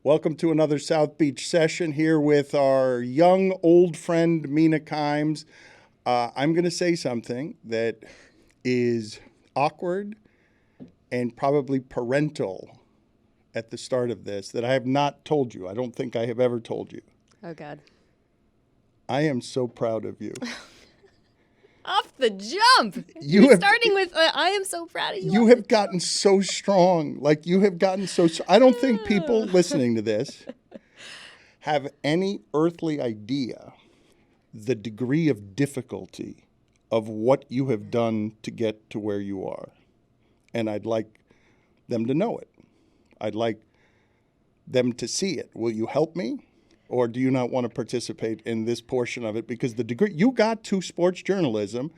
Welcome to another South Beach session here with our young old friend Mina Kimes. I'm going to say something that is awkward and probably parental at the start of this that I have not told you. I don't think I have ever told you. Oh, God. I am so proud of you. Off the jump. Starting with, I am so proud of you. You have gotten so strong. Like, you have gotten so I don't think people listening to this have any earthly idea the degree of difficulty of what you have done to get to where you are. And I'd like them to know it. I'd like them to see it. Will you help me? Or do you not want to participate in this portion of it? Because the degree you got to sports journalism,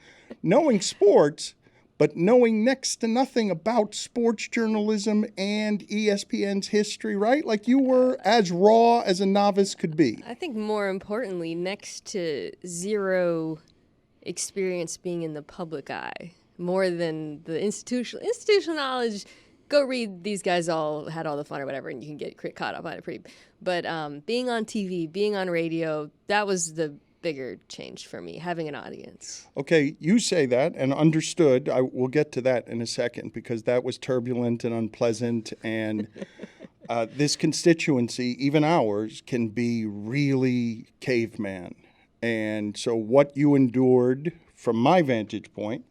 knowing sports, but knowing next to nothing about sports journalism and ESPN's history, right? Like, you were as raw as a novice could be. I think more importantly, next to zero experience being in the public eye, more than the institutional knowledge. Go read, these guys all had all the fun or whatever, and you can get caught up on it pretty. But being on TV, being on radio, that was the bigger change for me, having an audience. Okay, you say that, and understood. We'll get to that in a second, because that was turbulent and unpleasant, and this constituency, even ours, can be really caveman. And so what you endured, from my vantage point,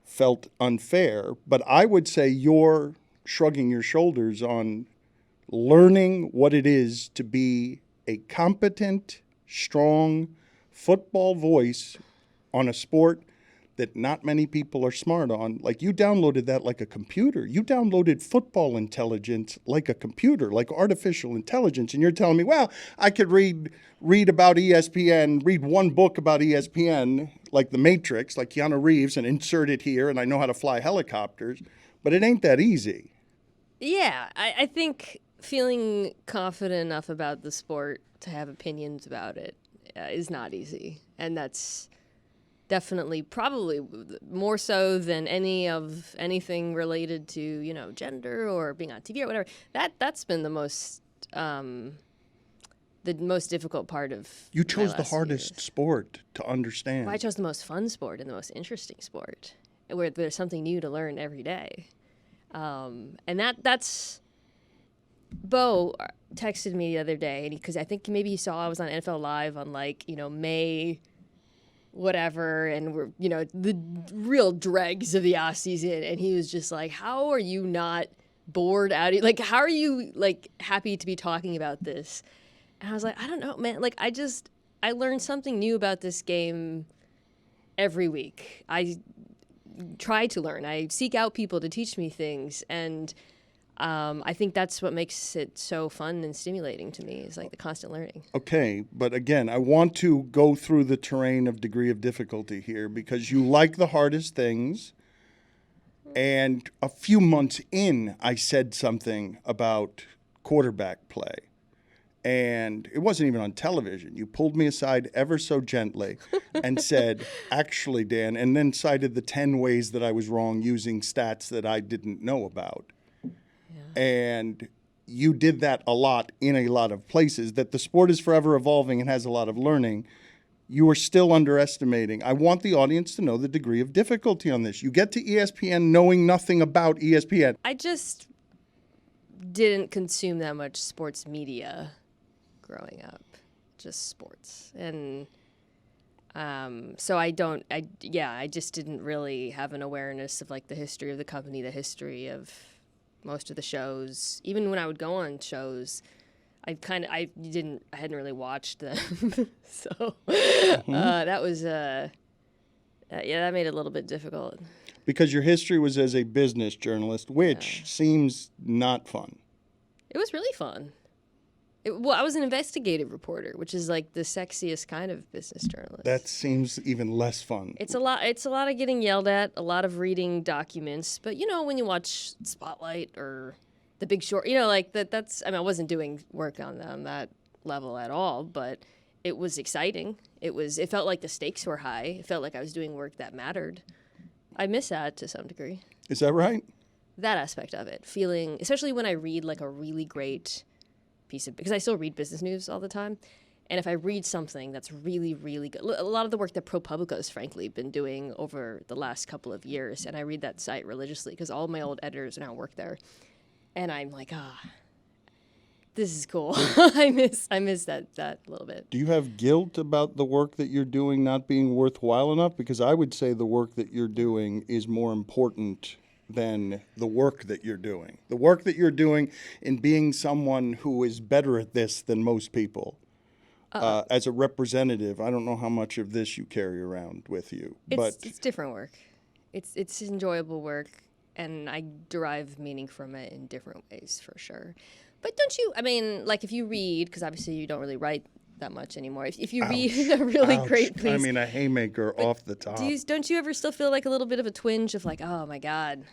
felt unfair. But I would say you're shrugging your shoulders on learning what it is to be a competent, strong football voice on a sport that not many people are smart on. Like, you downloaded that like a computer. You downloaded football intelligence like a computer, like artificial intelligence. And you're telling me, well, I could read about ESPN, read one book about ESPN, like The Matrix, like Keanu Reeves, and insert it here, and I know how to fly helicopters. But it ain't that easy. Yeah, I think feeling confident enough about the sport to have opinions about it is not easy. And that's definitely probably more so than anything related to, gender or being on TV or whatever. That's been the most difficult part of You chose the hardest sport to understand. Well, I chose the most fun sport and the most interesting sport, where there's something new to learn every day. And that's Bo texted me the other day, and because I think maybe he saw I was on NFL Live on May whatever, and we're the real dregs of the off season, and he was just like, how are you not bored out of, like, how are you happy to be talking about this? And I was like, I don't know, man. Like, I learned something new about this game every week. I try to learn. I seek out people to teach me things, and I think that's what makes it so fun and stimulating to me, is the constant learning. Okay, but again, I want to go through the terrain of degree of difficulty here, because you like the hardest things. And a few months in, I said something about quarterback play. And it wasn't even on television. You pulled me aside ever so gently and said, actually, Dan, and then cited the 10 ways that I was wrong using stats that I didn't know about. Yeah. And you did that a lot in a lot of places, that the sport is forever evolving and has a lot of learning. You are still underestimating. I want the audience to know the degree of difficulty on this. You get to ESPN knowing nothing about ESPN. I just didn't consume that much sports media growing up, just sports. And so I just didn't really have an awareness of the history of the company, the history of most of the shows. Even when I would go on shows, I hadn't really watched them. So that was that made it a little bit difficult. Because your history was as a business journalist, which seems not fun. It was really fun. I was an investigative reporter, which is the sexiest kind of business journalist. That seems even less fun. It's a lot of getting yelled at, a lot of reading documents. But when you watch Spotlight or The Big Short, that's. I mean, I wasn't doing work on that level at all, but it was exciting. It felt like the stakes were high. It felt like I was doing work that mattered. I miss that to some degree. Is that right? That aspect of it, feeling, especially when I read a really great piece of, because I still read business news all the time. And if I read something that's really, really good, a lot of the work that ProPublica has frankly been doing over the last couple of years, and I read that site religiously because all my old editors now work there, and I'm like, this is cool. I miss that a little bit. Do you have guilt about the work that you're doing not being worthwhile enough? Because I would say the work that you're doing is more important than the work that you're doing. The work that you're doing in being someone who is better at this than most people. As a representative, I don't know how much of this you carry around with you, but It's different work. It's enjoyable work, and I derive meaning from it in different ways for sure. But don't you? I mean, like if you read, because obviously you don't really write that much anymore. If you read a really great piece, I mean, a haymaker off the top. don't you ever still feel like a little bit of a twinge of like, oh my God,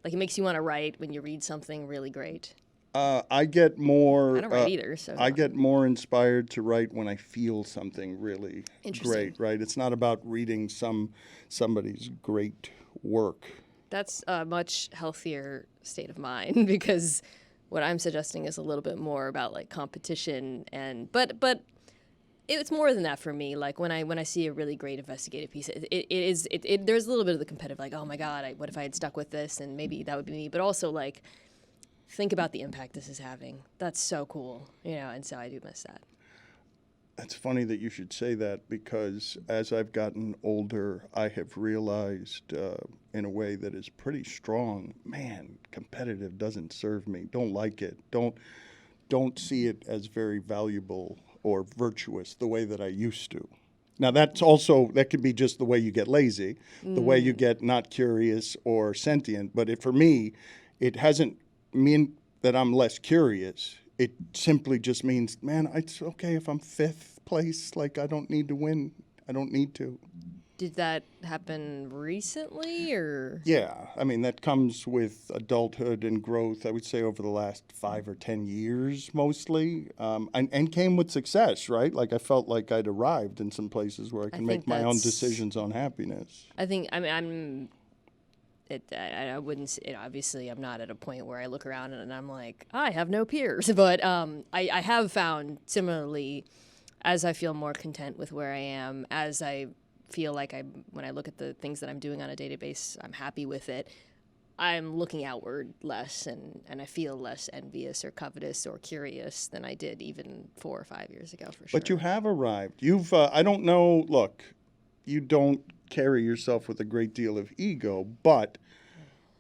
like it makes you want to write when you read something really great? I get more. I don't write either. So I get more inspired to write when I feel something really great. Right? It's not about reading somebody's great work. That's a much healthier state of mind because what I'm suggesting is a little bit more about like competition but it's more than that for me. Like when I see a really great investigative piece, there's a little bit of the competitive, like, oh my God, what if I had stuck with this and maybe that would be me. But also like, think about the impact this is having. That's so cool, and so I do miss that. It's funny that you should say that because as I've gotten older, I have realized in a way that is pretty strong, man, competitive doesn't serve me. Don't like it. Don't see it as very valuable or virtuous the way that I used to. Now, that could be just the way you get lazy, the way you get not curious or sentient. But for me, it hasn't mean that I'm less curious. It simply just means, man, it's okay if I'm fifth place. Like, I don't need to win. I don't need to. Did that happen recently, or? Yeah, I mean, that comes with adulthood and growth, I would say, over the last 5 or 10 years, mostly, and came with success, right? Like, I felt like I'd arrived in some places where I can make my own decisions on happiness. I wouldn't say, obviously I'm not at a point where I look around and I'm like, I have no peers, but I have found similarly, as I feel more content with where I am, as I feel like when I look at the things that I'm doing on a database, I'm happy with it. I'm looking outward less, and I feel less envious or covetous or curious than I did even 4 or 5 years ago, for sure. But you have arrived. You've, I don't know, look, you don't carry yourself with a great deal of ego, but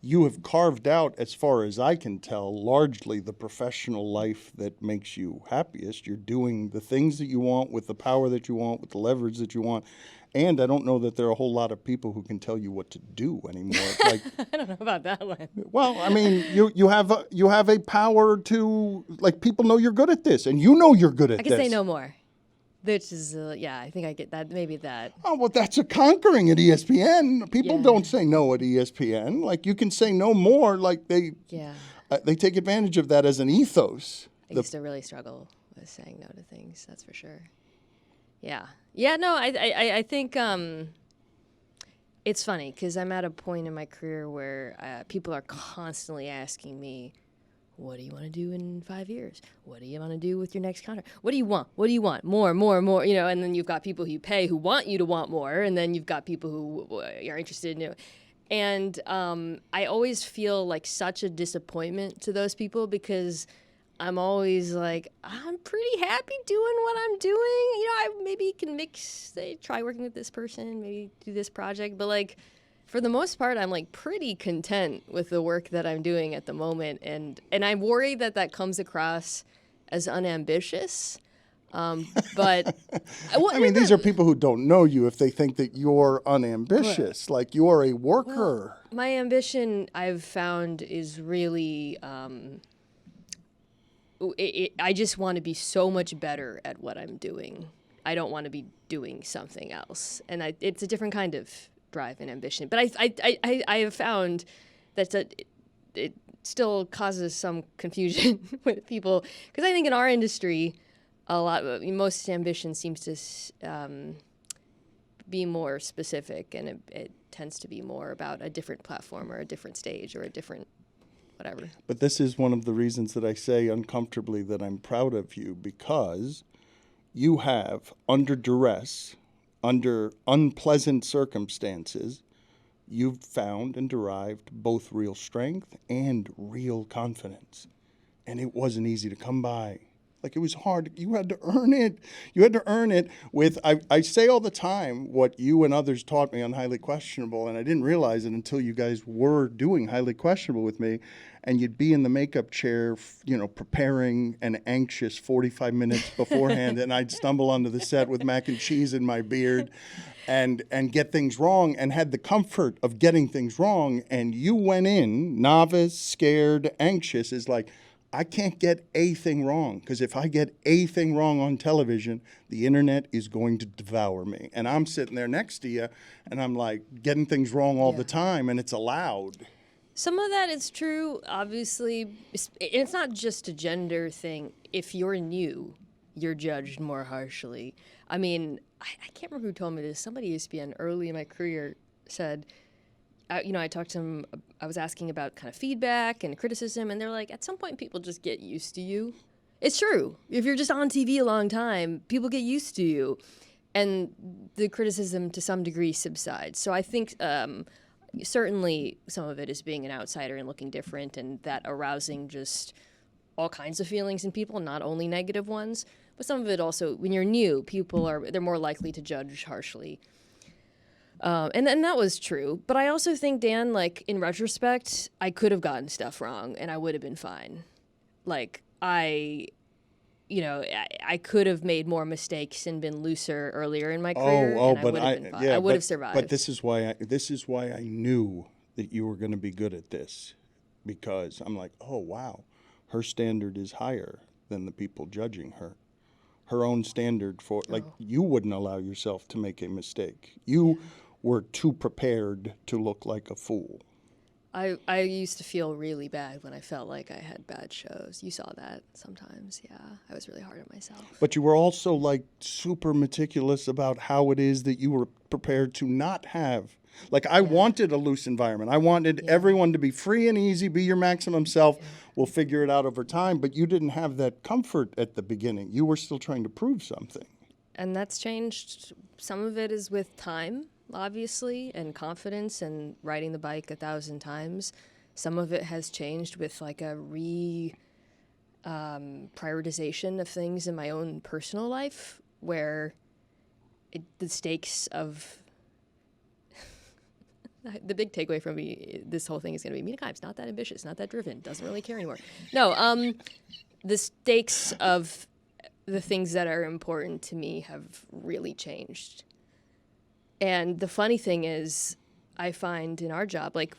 you have carved out, as far as I can tell, largely the professional life that makes you happiest. You're doing the things that you want with the power that you want, with the leverage that you want. And I don't know that there are a whole lot of people who can tell you what to do anymore. Like, I don't know about that one. Well, I mean, you have a power to, like, people know you're good at this, and you know you're good at this. I can say no more. Which is, I think I get that, maybe that. Oh, well, that's a conquering at ESPN. People don't say no at ESPN. Like, you can say no more, like they take advantage of that as an ethos. I used to really struggle with saying no to things, that's for sure. Yeah. Yeah, no, I think it's funny because I'm at a point in my career where people are constantly asking me, what do you want to do in 5 years? What do you want to do with your next contract? What do you want? What do you want? More, and then you've got people who you pay who want you to want more, and then you've got people who are interested in it. And I always feel like such a disappointment to those people because I'm always like, I'm pretty happy doing what I'm doing. I maybe can try working with this person, maybe do this project, but like, for the most part, I'm like pretty content with the work that I'm doing at the moment, and I'm worried that comes across as unambitious. But I mean, these are people who don't know you if they think that you're unambitious, like you are a worker. Well, my ambition, I've found, is really I just want to be so much better at what I'm doing. I don't want to be doing something else, and it's a different kind of drive and ambition. But I have found that it still causes some confusion with people because I think in our industry, most ambition seems to be more specific, and it tends to be more about a different platform or a different stage or a different whatever. But this is one of the reasons that I say uncomfortably that I'm proud of you, because you have, under duress, under unpleasant circumstances, you've found and derived both real strength and real confidence. And it wasn't easy to come by. Like, it was hard. You had to earn it. You had to earn it with, I say all the time what you and others taught me on Highly Questionable, and I didn't realize it until you guys were doing Highly Questionable with me, and you'd be in the makeup chair, preparing and anxious 45 minutes beforehand, and I'd stumble onto the set with mac and cheese in my beard and get things wrong, and had the comfort of getting things wrong, and you went in, novice, scared, anxious, is like, I can't get a thing wrong, because if I get a thing wrong on television, the internet is going to devour me. And I'm sitting there next to you, and I'm like getting things wrong all the time, and it's allowed. Some of that is true, obviously. It's not just a gender thing. If you're new, you're judged more harshly. I mean, I can't remember who told me this. Somebody at ESPN early in my career said, I talked to them, I was asking about kind of feedback and criticism, and they're like, at some point people just get used to you. It's true. If you're just on TV a long time, people get used to you, and the criticism to some degree subsides. So I think certainly some of it is being an outsider and looking different, and that arousing just all kinds of feelings in people, not only negative ones. But some of it also, when you're new, they're more likely to judge harshly. And that was true. But I also think, Dan, like, in retrospect, I could have gotten stuff wrong and I would have been fine. Like, I could have made more mistakes and been looser earlier in my career, and I would have been fine. I would have survived. But this is why I knew that you were going to be good at this, because I'm like, oh, wow, her standard is higher than the people judging her. Her own standard you wouldn't allow yourself to make a mistake. You were too prepared to look like a fool. I used to feel really bad when I felt like I had bad shows. You saw that sometimes, yeah. I was really hard on myself. But you were also, like, super meticulous about how it is that you were prepared to not have. Like, I wanted a loose environment. I wanted everyone to be free and easy, be your maximum self. We'll figure it out over time. But you didn't have that comfort at the beginning. You were still trying to prove something. And that's changed. Some of it is with time, obviously, and confidence and riding the bike 1,000 times. Some of it has changed with, like, a prioritization of things in my own personal life, where the stakes of the big takeaway from me, this whole thing is going to be Mina Kimes, not that ambitious, not that driven, doesn't really care anymore. No, the stakes of the things that are important to me have really changed. And the funny thing is, I find in our job, like,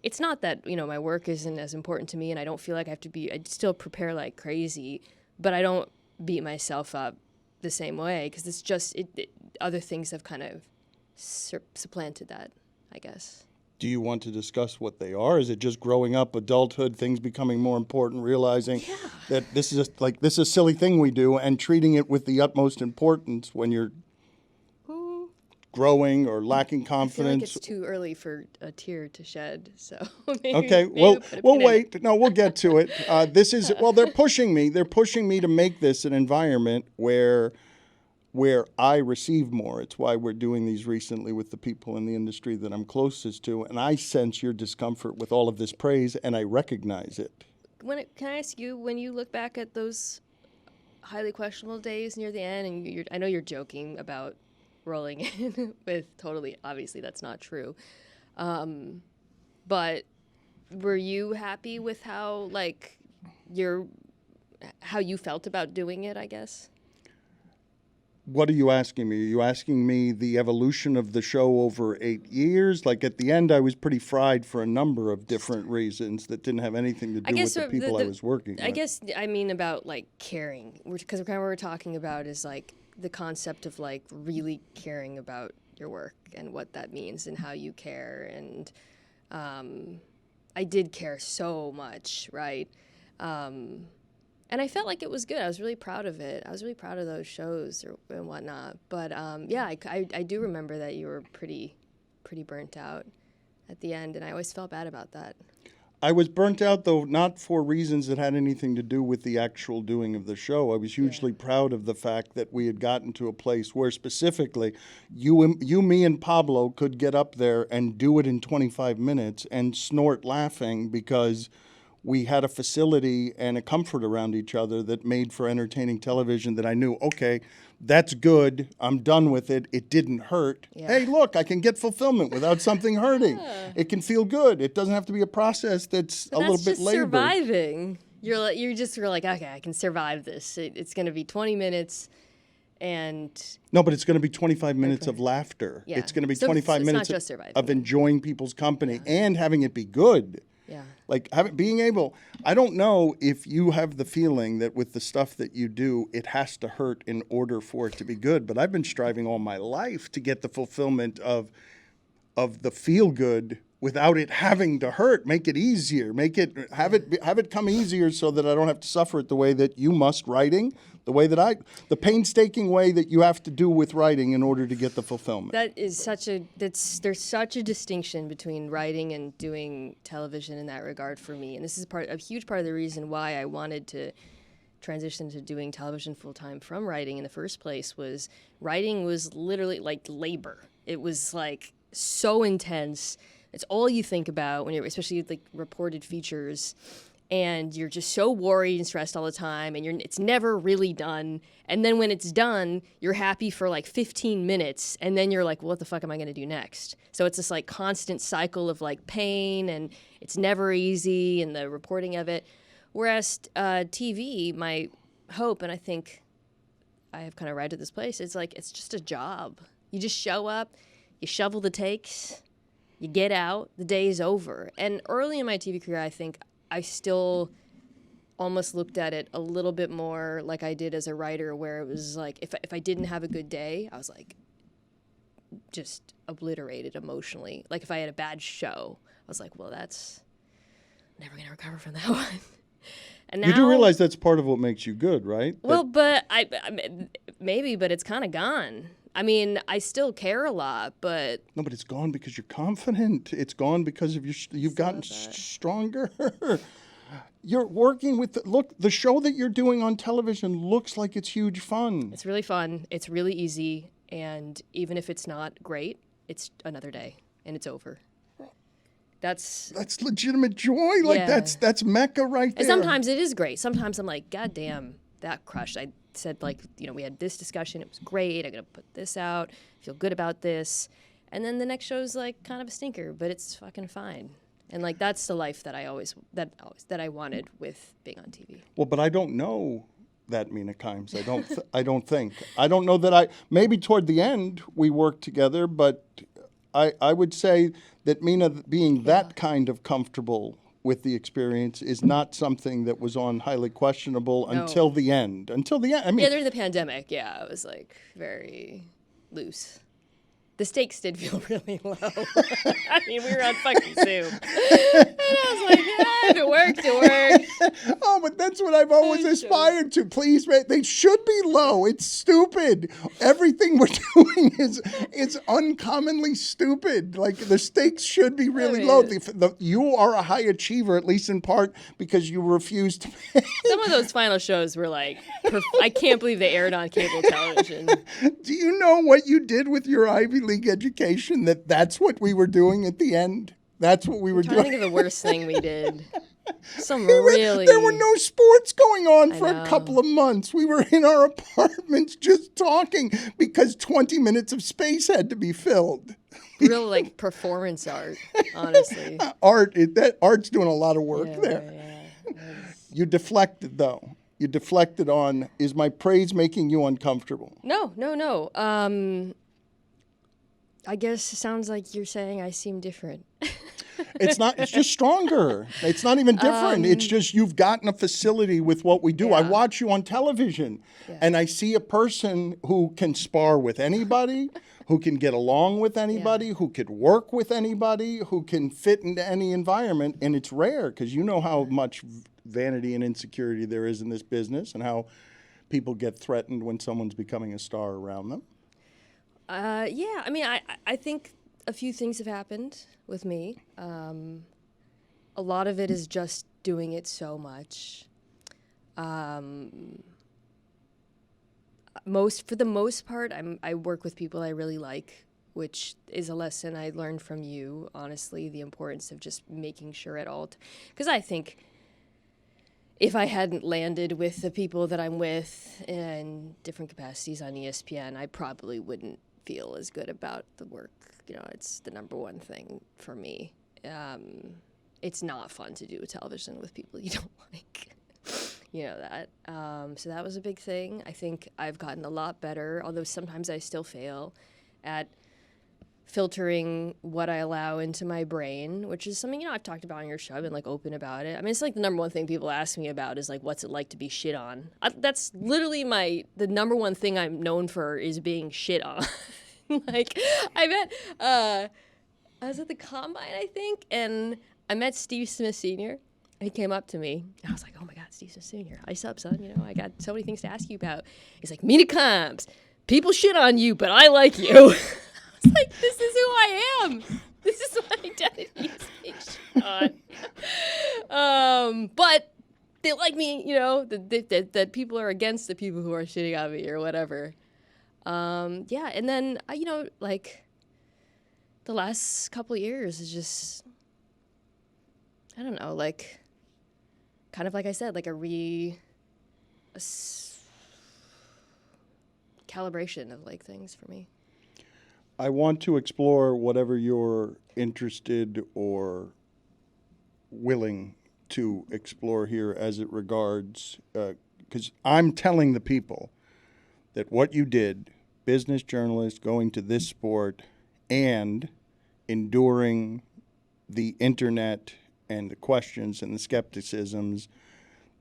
it's not that, my work isn't as important to me and I don't feel like I still prepare like crazy, but I don't beat myself up the same way, because it's just, other things have kind of supplanted that, I guess. Do you want to discuss what they are? Is it just growing up, adulthood, things becoming more important, realizing that this is a silly thing we do, and treating it with the utmost importance when you're growing or lacking confidence? I feel like it's too early for a tear to shed, so okay, we'll wait. No, we'll get to it. They're pushing me. They're pushing me to make this an environment where I receive more. It's why we're doing these recently with the people in the industry that I'm closest to, and I sense your discomfort with all of this praise, and I recognize it. Can I ask you, when you look back at those highly questionable days near the end, and I know you're joking about rolling in with totally, obviously that's not true, but were you happy with how you felt about doing it, I guess? What are you asking me? Are you asking me the evolution of the show over 8 years? Like, at the end, I was pretty fried for a number of different reasons that didn't have anything to do with the people I was working with. I guess I mean about, like, caring, because kind of what we're talking about is, like, the concept of, like, really caring about your work and what that means and how you care. And I did care so much, right? And I felt like it was good. I was really proud of it. I was really proud of those shows and whatnot. But I do remember that you were pretty burnt out at the end, and I always felt bad about that. I was burnt out, though, not for reasons that had anything to do with the actual doing of the show. I was hugely proud of the fact that we had gotten to a place where specifically you, me, and Pablo could get up there and do it in 25 minutes and snort laughing because we had a facility and a comfort around each other that made for entertaining television that I knew, okay, that's good. I'm done with it. It didn't hurt. Yeah. Hey, look, I can get fulfillment without something hurting. It can feel good. It doesn't have to be a process that's a little bit just labored. surviving. You're like, okay, I can survive this. It's going to be 20 minutes, and No, but it's going to be 25 minutes of laughter. Yeah. It's going to be So 25 it's not minutes just surviving. of enjoying people's company and having it be good. yeah. Like being able, I don't know if you have the feeling that with the stuff that you do, it has to hurt in order for it to be good. But I've been striving all my life to get the fulfillment of the feel good without it having to hurt. Make it easier. Have it come easier so that I don't have to suffer it the way that you must writing, the painstaking way that you have to do with writing in order to get the fulfillment. There's such a distinction between writing and doing television in that regard for me. And this is a huge part of the reason why I wanted to transition to doing television full time from writing in the first place. Was writing was literally like labor. It was like so intense. It's all you think about when you're, especially with like reported features, and you're just so worried and stressed all the time, and it's never really done. And then when it's done, you're happy for like 15 minutes, and then you're like, well, what the fuck am I going to do next? So it's this like constant cycle of like pain, and it's never easy, and the reporting of it. Whereas TV, my hope, and I think I have kind of arrived at this place, it's like it's just a job. You just show up, you shovel the takes, you get out, the day is over. And early in my TV career, I think I still almost looked at it a little bit more like I did as a writer, where it was like if I didn't have a good day, I was like just obliterated emotionally. Like if I had a bad show, I was like, well, that's never going to recover from that one. And now, you do realize that's part of what makes you good, right? Well, but I maybe, but it's kind of gone. I mean, I still care a lot, but No, but it's gone because you're confident. It's gone because of you've gotten stronger. You're working with the show that you're doing on television looks like it's huge fun. it's really fun. It's really easy, and even if it's not great, it's another day and it's over. That's legitimate joy. Like Yeah. that's Mecca right there. And sometimes it is great. Sometimes I'm like, God damn, that crushed. I said, like, we had this discussion. It was great. I'm going to put this out. Feel good about this. And then the next show's like kind of a stinker, but it's fucking fine. And like, that's the life that I wanted with being on TV. Well, but I don't know that, Mina Kimes. I don't think. I don't know that maybe toward the end we worked together, but I would say that Mina being that kind of comfortable with the experience is not something that was on highly questionable until the end. Until the end. I mean, Yeah, during the pandemic, it was like very loose. The stakes did feel really low. I mean, we were on fucking Zoom. And I was like, if it works, it works. Oh, but that's what I've always aspired to. Please, they should be low. It's stupid. Everything we're doing is uncommonly stupid. Like, the stakes should be really low. You are a high achiever, at least in part, because you refuse to pay. Some of those final shows were like, I can't believe they aired on cable television. Do you know what you did with your Ivy League education? That's what we were doing at the end. That's what we were I'm trying to doing. think of the worst thing we did. There were no sports going on for know. a couple of months. We were in our apartments just talking because 20 minutes of space had to be filled. real like performance art, honestly. Art's doing a lot of work there. Yeah. You deflected, though. You deflected on, is my praise making you uncomfortable? No. I guess it sounds like you're saying I seem different. It's not. It's just stronger. It's not even different. It's just you've gotten a facility with what we do. I watch you on television, and I see a person who can spar with anybody, who can get along with anybody, who could work with anybody, who can fit into any environment. And it's rare because you know how much vanity and insecurity there is in this business and how people get threatened when someone's becoming a star around them. I mean, I think a few things have happened with me. a lot of it is just doing it so much. For the most part, I work with people I really like, which is a lesson I learned from you, honestly, the importance of just making sure at all. Because I think if I hadn't landed with the people that I'm with in different capacities on ESPN, I probably wouldn't feel as good about the work. It's the number one thing for me. It's not fun to do television with people you don't like. You know that. So that was a big thing. I think I've gotten a lot better, although sometimes I still fail at filtering what I allow into my brain, which is something, I've talked about on your show. I've been open about it. I mean, it's the number one thing people ask me about is what's it like to be shit on? That's literally the number one thing I'm known for is being shit on. I met, I was at the Combine, I think, and I met Steve Smith Sr. He came up to me. I was like, oh my God, Steve Smith Sr. Ice up, son. I got so many things to ask you about. He's like, Mina Kimes, people shit on you, but I like you. I was like, this is who I am. This is my identity is being shit on. But they like me, that people are against the people who are shitting on me or whatever. Yeah, and then, the last couple of years is just, I don't know, kind of like I said, a calibration of things for me. I want to explore whatever you're interested or willing to explore here as it regards, because I'm telling the people that what you did, business journalist, going to this sport, and enduring the internet and the questions and the skepticisms,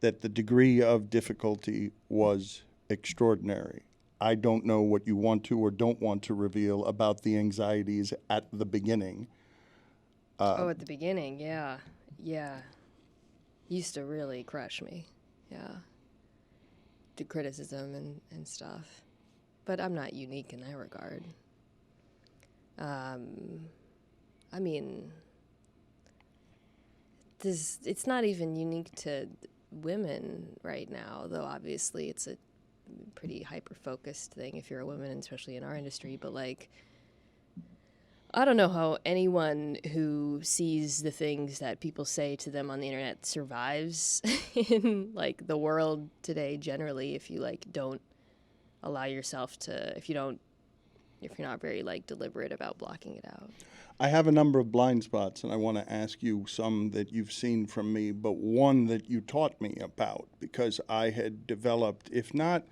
that the degree of difficulty was extraordinary. I don't know what you want to or don't want to reveal about the anxieties at the beginning. At the beginning, yeah. Yeah. Used to really crush me. Yeah. The criticism and stuff. But I'm not unique in that regard. I mean, it's not even unique to women right now, though obviously it's a pretty hyper-focused thing if you're a woman, especially in our industry. But I don't know how anyone who sees the things that people say to them on the internet survives in the world today generally, if you don't allow yourself to, if you're not very deliberate about blocking it out. I have a number of blind spots, and I want to ask you some that you've seen from me, but one that you taught me about, because I had developed, if not,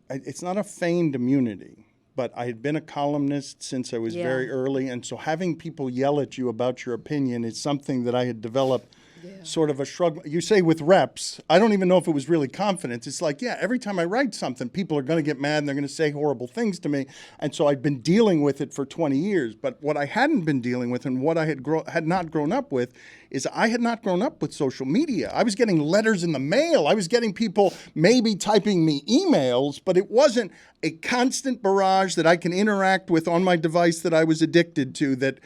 it's not a feigned immunity, but I had been a columnist since I was very early, and so having people yell at you about your opinion is something that I had developed sort of a shrug. You say with reps, I don't even know if it was really confidence. It's every time I write something, people are going to get mad and they're going to say horrible things to me. And so I'd been dealing with it for 20 years. But what I hadn't been dealing with and what I had not grown up with is I had not grown up with social media. I was getting letters in the mail. I was getting people maybe typing me emails, but it wasn't a constant barrage that I can interact with on my device that I was addicted to, that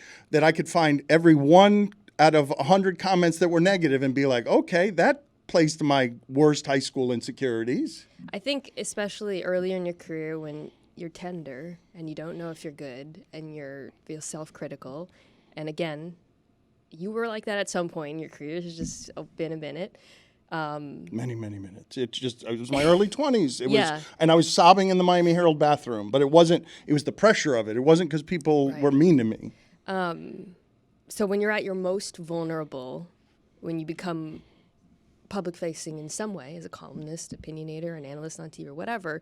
I could find every one out of 100 comments that were negative and be like, okay, that plays to my worst high school insecurities. I think especially earlier in your career when you're tender and you don't know if you're good and feel self-critical. And again, you were like that at some point in your career. It's just been a minute. Many minutes. It was my early 20s. It was, and I was sobbing in the Miami Herald bathroom, but it was the pressure of it. It wasn't because people were mean to me. So when you're at your most vulnerable, when you become public-facing in some way, as a columnist, opinionator, an analyst on TV or whatever,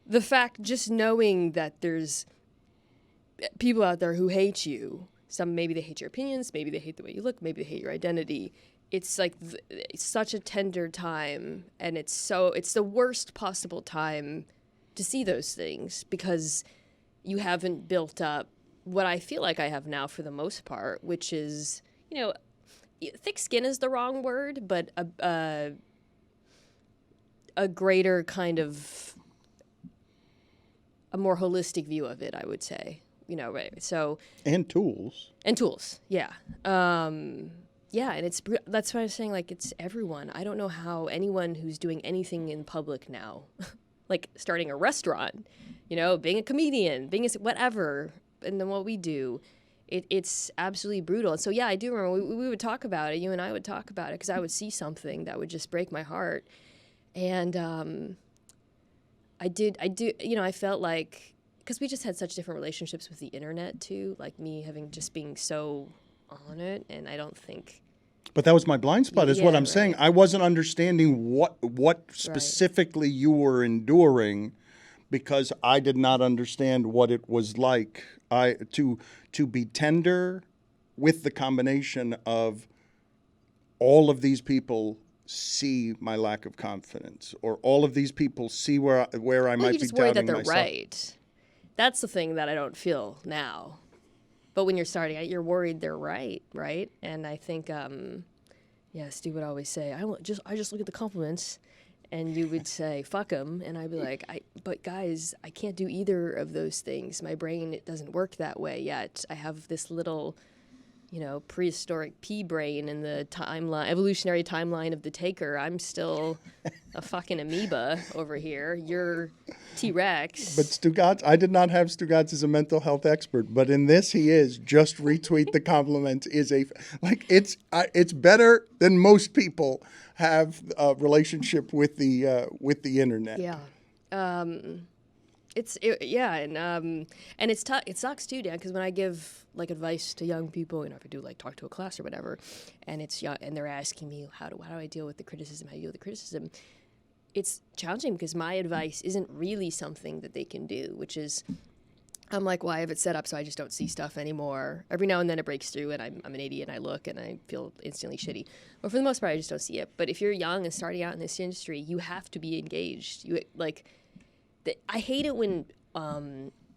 the fact, just knowing that there's people out there who hate you, maybe they hate your opinions, maybe they hate the way you look, maybe they hate your identity. It's it's such a tender time, and it's the worst possible time to see those things because you haven't built up what I feel like I have now for the most part, which is, thick skin is the wrong word, but a greater kind of, a more holistic view of it, I would say, right? So. And tools. Yeah. yeah, and that's why I was saying, like, it's everyone. I don't know how anyone who's doing anything in public now, like starting a restaurant, being a comedian, being whatever, and then what we do, it's absolutely brutal. And so, yeah, I do remember we would talk about it. You and I would talk about it because I would see something that would just break my heart. And I felt like, because we just had such different relationships with the internet, too, like me being so on it, and I don't think... But that was my blind spot, is what I'm saying. I wasn't understanding what specifically you were enduring, because I did not understand what it was like to be tender with the combination of all of these people see my lack of confidence, or all of these people see where I might be doubting myself. You just worry that they're right. That's the thing that I don't feel now. But when you're starting out, you're worried they're right? And I think, Stu would always say, I just look at the compliments, and you would say, fuck them, and I'd be like, but guys, I can't do either of those things. My brain, it doesn't work that way yet. I have this little, prehistoric pea brain in the evolutionary timeline of the taker. I'm still a fucking amoeba over here. You're T-Rex. But Stugotz, I did not have Stugotz as a mental health expert, but in this he is. Just retweet the compliment is it's better than most people have a relationship with the internet. Yeah. And it's tough. It sucks too, Dan, because when I give like advice to young people, if I do like talk to a class or whatever, and it's young, and they're asking me how do I deal with the criticism? How do you deal with the criticism? It's challenging because my advice isn't really something that they can do, which is, I'm like, well, I have it set up so I just don't see stuff anymore. Every now and then it breaks through, and I'm an idiot, and I look, and I feel instantly shitty. But for the most part, I just don't see it. But if you're young and starting out in this industry, you have to be engaged. I hate it when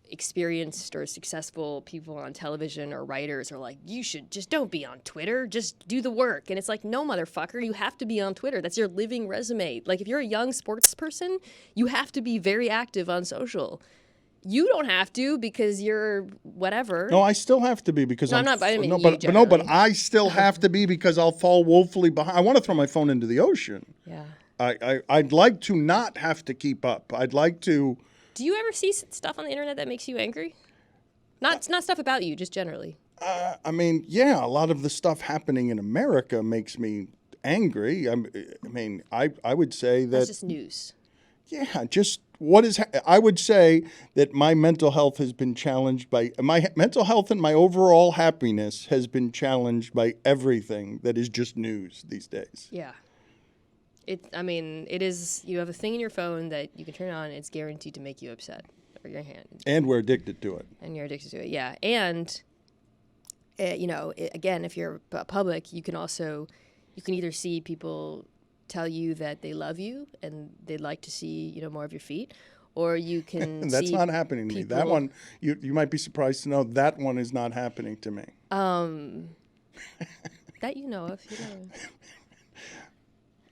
experienced or successful people on television or writers are like, you should just don't be on Twitter, just do the work. And it's like, no, motherfucker, you have to be on Twitter. That's your living resume. Like, if you're a young sports person, you have to be very active on social. You don't have to because you're whatever. No, I still have to be because I didn't mean but I still have to be because I'll fall woefully behind. I want to throw my phone into the ocean. Yeah. I'd like to not have to keep up. I'd like to. Do you ever see stuff on the internet that makes you angry? Not stuff about you, just generally. A lot of the stuff happening in America makes me angry. I would say that that's just news. Yeah, just what is. I would say that my mental health has been challenged by my mental health, and my overall happiness has been challenged by everything that is just news these days. Yeah. It is, you have a thing in your phone that you can turn on, it's guaranteed to make you upset, or your hand. And we're addicted to it. And you're addicted to it, yeah. And, again, if you're public, you can either see people tell you that they love you and they'd like to see, more of your feet, or you can That's not happening to me. That one, you might be surprised to know, that one is not happening to me. That you know of,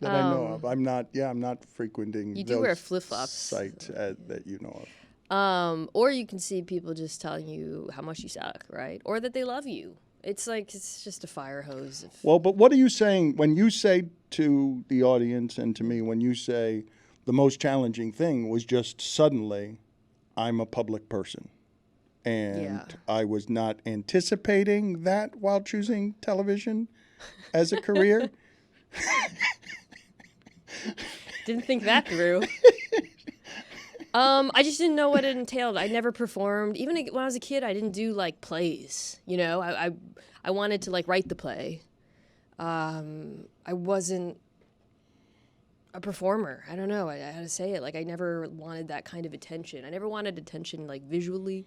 That I know of. I'm not frequenting you do wear flip-flops sites that you know of. Or you can see people just telling you how much you suck, right? Or that they love you. It's like, it's just a fire hose. Well, but what are you saying when you say to the audience and to me, when you say the most challenging thing was just suddenly I'm a public person? And I was not anticipating that while choosing television as a career. Didn't think that through. I just didn't know what it entailed. I never performed. Even when I was a kid, I didn't do like plays. I wanted to like write the play. I wasn't a performer. I don't know. I had to say it. Like, I never wanted that kind of attention. I never wanted attention like visually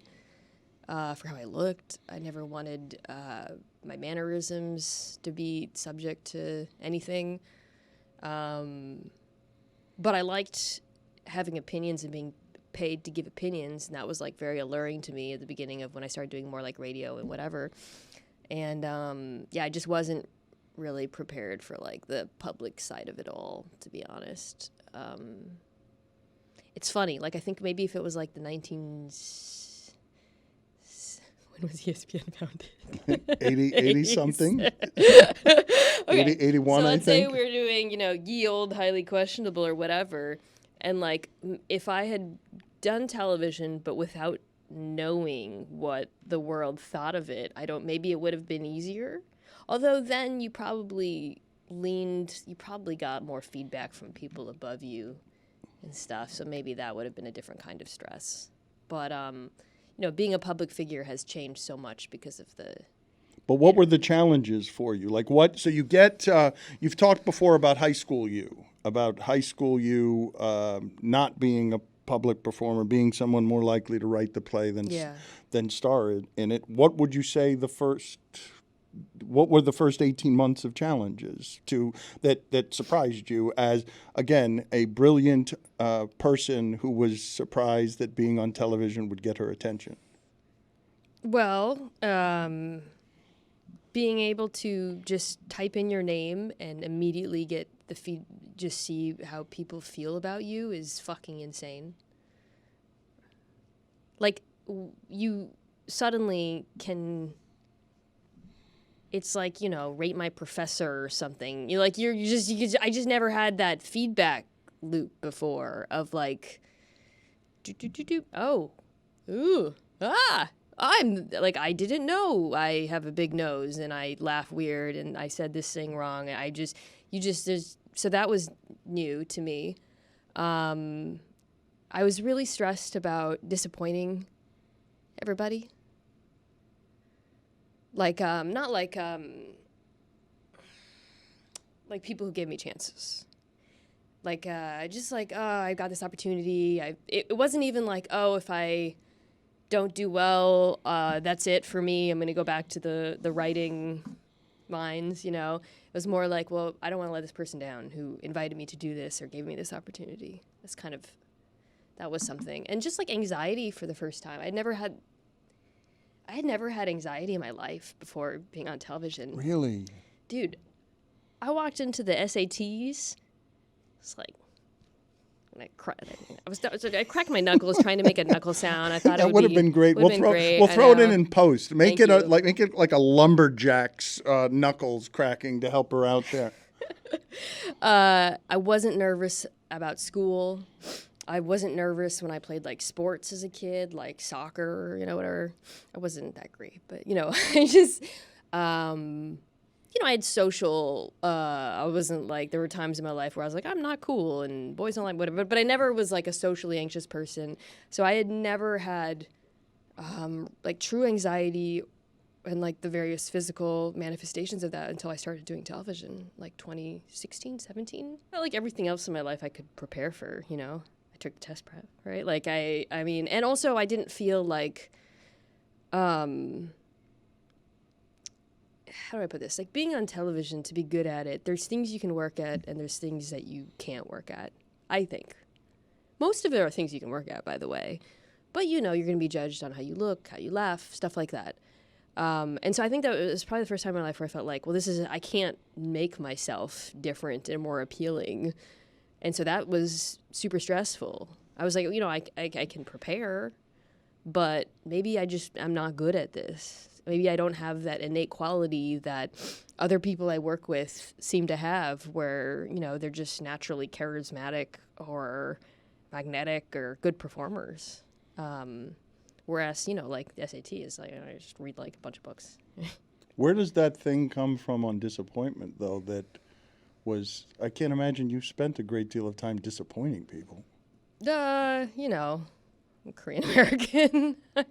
for how I looked. I never wanted my mannerisms to be subject to anything. But I liked having opinions and being paid to give opinions, and that was like very alluring to me at the beginning of when I started doing more like radio and whatever. And I just wasn't really prepared for like the public side of it all, to be honest. It's funny, like I think maybe if it was like the when was ESPN founded? 80 something. Okay. 81, so I let's say think. we're doing, ye old, highly questionable or whatever, and like if I had done television but without knowing what the world thought of it, maybe it would have been easier. Although then you probably got more feedback from people above you and stuff, so maybe that would have been a different kind of stress. But being a public figure has changed so much because of the. But what were the challenges for you? Like what? So you get, you've talked before about high school you, not being a public performer, being someone more likely to write the play than star in it. What would you say what were the first 18 months of challenges that surprised you as, again, a brilliant person who was surprised that being on television would get her attention? Well, being able to just type in your name and immediately get the feed, just see how people feel about you is fucking insane. Like, you suddenly can, it's like, rate my professor or something. I just never had that feedback loop before of like, oh, ooh, ah. I'm like, I didn't know I have a big nose and I laugh weird and I said this thing wrong. So that was new to me. I was really stressed about disappointing everybody. Like, not like people who gave me chances. Like, just like, oh, I got this opportunity. It wasn't even like, oh, if I don't do well, that's it for me. I'm going to go back to the writing lines, It was more like, well, I don't want to let this person down who invited me to do this or gave me this opportunity. That was something. And just like anxiety for the first time. I had never had anxiety in my life before being on television. Really? Dude, I walked into the SATs. It's like, I cracked my knuckles trying to make a knuckle sound. I thought that would have been great. We'll throw it in post. Make it like a lumberjack's knuckles cracking to help her out there. I wasn't nervous about school. I wasn't nervous when I played like sports as a kid, like soccer, whatever. I wasn't that great, but I just. I had social, I wasn't like, there were times in my life where I was like, I'm not cool and boys don't like whatever, but I never was like a socially anxious person. So I had never had like true anxiety and like the various physical manifestations of that until I started doing television, like 2016, 17. Like everything else in my life I could prepare for, I took the test prep, right? Like I mean, and also I didn't feel like, how do I put this? Like being on television, to be good at it, there's things you can work at and there's things that you can't work at, I think. Most of it are things you can work at, by the way. But you're going to be judged on how you look, how you laugh, stuff like that. And so I think that it was probably the first time in my life where I felt like, well, I can't make myself different and more appealing. And so that was super stressful. I was like, I can prepare, but maybe I'm not good at this. Maybe I don't have that innate quality that other people I work with seem to have where, they're just naturally charismatic or magnetic or good performers. Whereas, like the SAT is like, I just read like a bunch of books. Where does that thing come from on disappointment, though, I can't imagine you spent a great deal of time disappointing people. I'm Korean American. So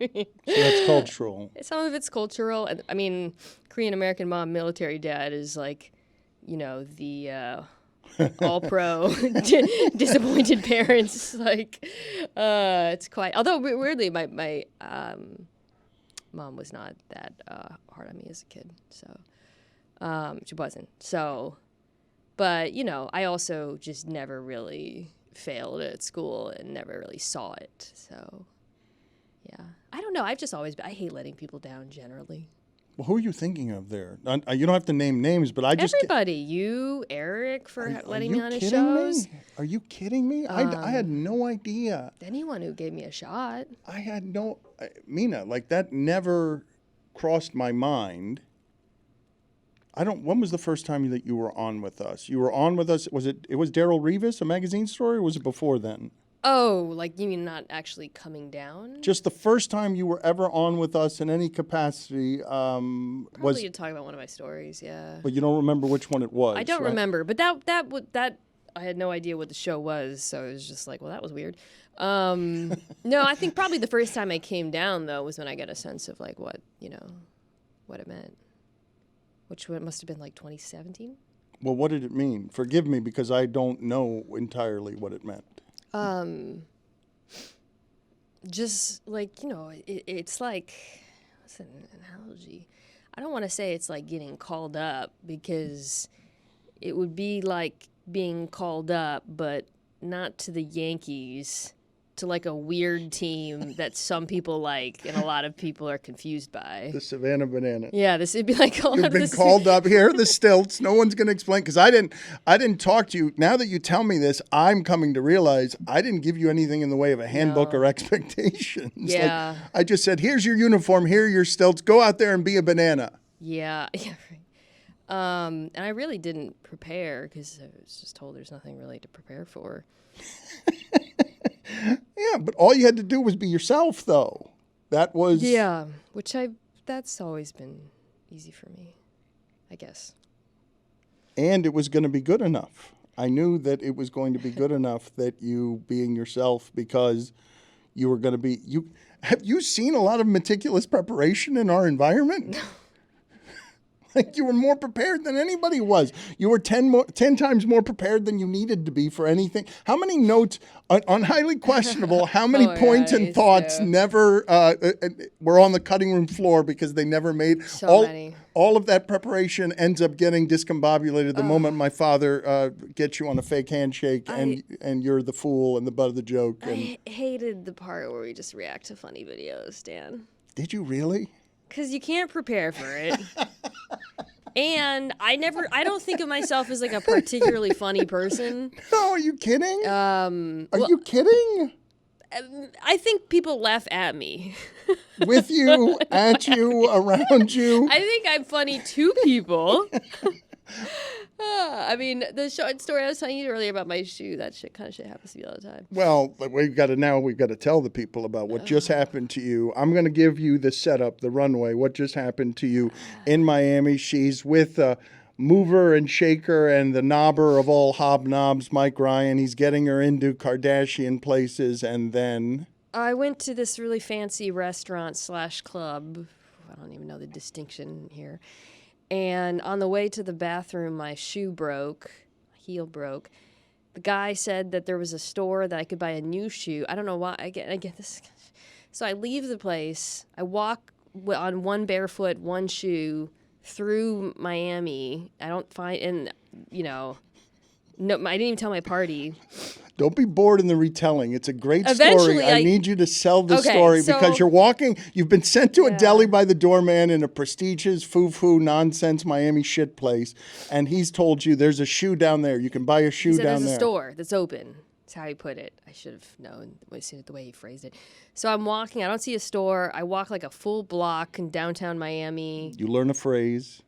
that's cultural. Some of it's cultural. I mean, Korean American mom, military dad is like, the all pro disappointed parents. Like, it's quite. Although weirdly, my mom was not that hard on me as a kid. So, she wasn't. So, but I also just never really failed at school and never really saw it. So, yeah. I don't know. I hate letting people down generally. Well, who are you thinking of there? You don't have to name names, but everybody. You, Eric, for letting me on his shows. Are you kidding me? I had no idea. Anyone who gave me a shot. I had no... Mina, like that never crossed my mind. When was the first time that you were on with us? You were on with us. It was Daryl Revis, a magazine story, or was it before then? Oh, like you mean not actually coming down? Just the first time you were ever on with us in any capacity Probably to talk about one of my stories, yeah. But you don't remember which one it was. I don't right? remember, but that I had no idea what the show was, so it was just like, well, that was weird. No, I think probably the first time I came down though was when I got a sense of like what it meant, which must have been like 2017. Well, what did it mean? Forgive me because I don't know entirely what it meant. Just like, it's like, what's an analogy? I don't want to say it's like getting called up because it would be like being called up, but not to the Yankees, to like a weird team that some people like and a lot of people are confused by. The Savannah Banana. Yeah, this would be like You've been called up here. The stilts. No one's going to explain because I didn't talk to you. Now that you tell me this, I'm coming to realize I didn't give you anything in the way of a handbook or expectations. Yeah. Like, I just said, here's your uniform. Here are your stilts. Go out there and be a banana. Yeah. Yeah. And I really didn't prepare because I was just told there's nothing really to prepare for. Yeah, but all you had to do was be yourself, though. That was... Yeah, that's always been easy for me, I guess. And it was going to be good enough. I knew that it was going to be good enough that you being yourself because you were going to be... Have you seen a lot of meticulous preparation in our environment? No. Like you were more prepared than anybody was. You were 10 times more prepared than you needed to be for anything. How many notes on highly questionable? How many points and thoughts never were on the cutting room floor because they never made many. All of that preparation ends up getting discombobulated the moment my father gets you on a fake handshake and you're the fool and the butt of the joke. I hated the part where we just react to funny videos, Dan. Did you really? Because you can't prepare for it. And I don't think of myself as like a particularly funny person. No, are you kidding? Are you kidding? I think people laugh at me. With you, at you, around you. I think I'm funny to people. I mean, the short story I was telling you earlier about my shoe, that kind of shit happens to me all the time. Well, we've got to tell the people about what just happened to you. I'm going to give you the setup, the runway, what just happened to you in Miami. She's with a mover and shaker and the knobber of all hobnobs, Mike Ryan. He's getting her into Kardashian places, and then... I went to this really fancy restaurant / club. I don't even know the distinction here. And on the way to the bathroom, my heel broke. The guy said that there was a store that I could buy a new shoe. I don't know why. I get this. So I leave the place. I walk on one barefoot, one shoe through Miami. I don't find, and no, I didn't even tell my party. Don't be bored in the retelling. It's a great Eventually, story. I need you to sell the story because you're walking. You've been sent to a deli by the doorman in a prestigious foo-foo nonsense Miami shit place, and he's told you there's a shoe down there. You can buy a shoe down there. There's a store that's open. That's how he put it. I should have known the way he phrased it. So I'm walking. I don't see a store. I walk like a full block in downtown Miami. You learn a phrase.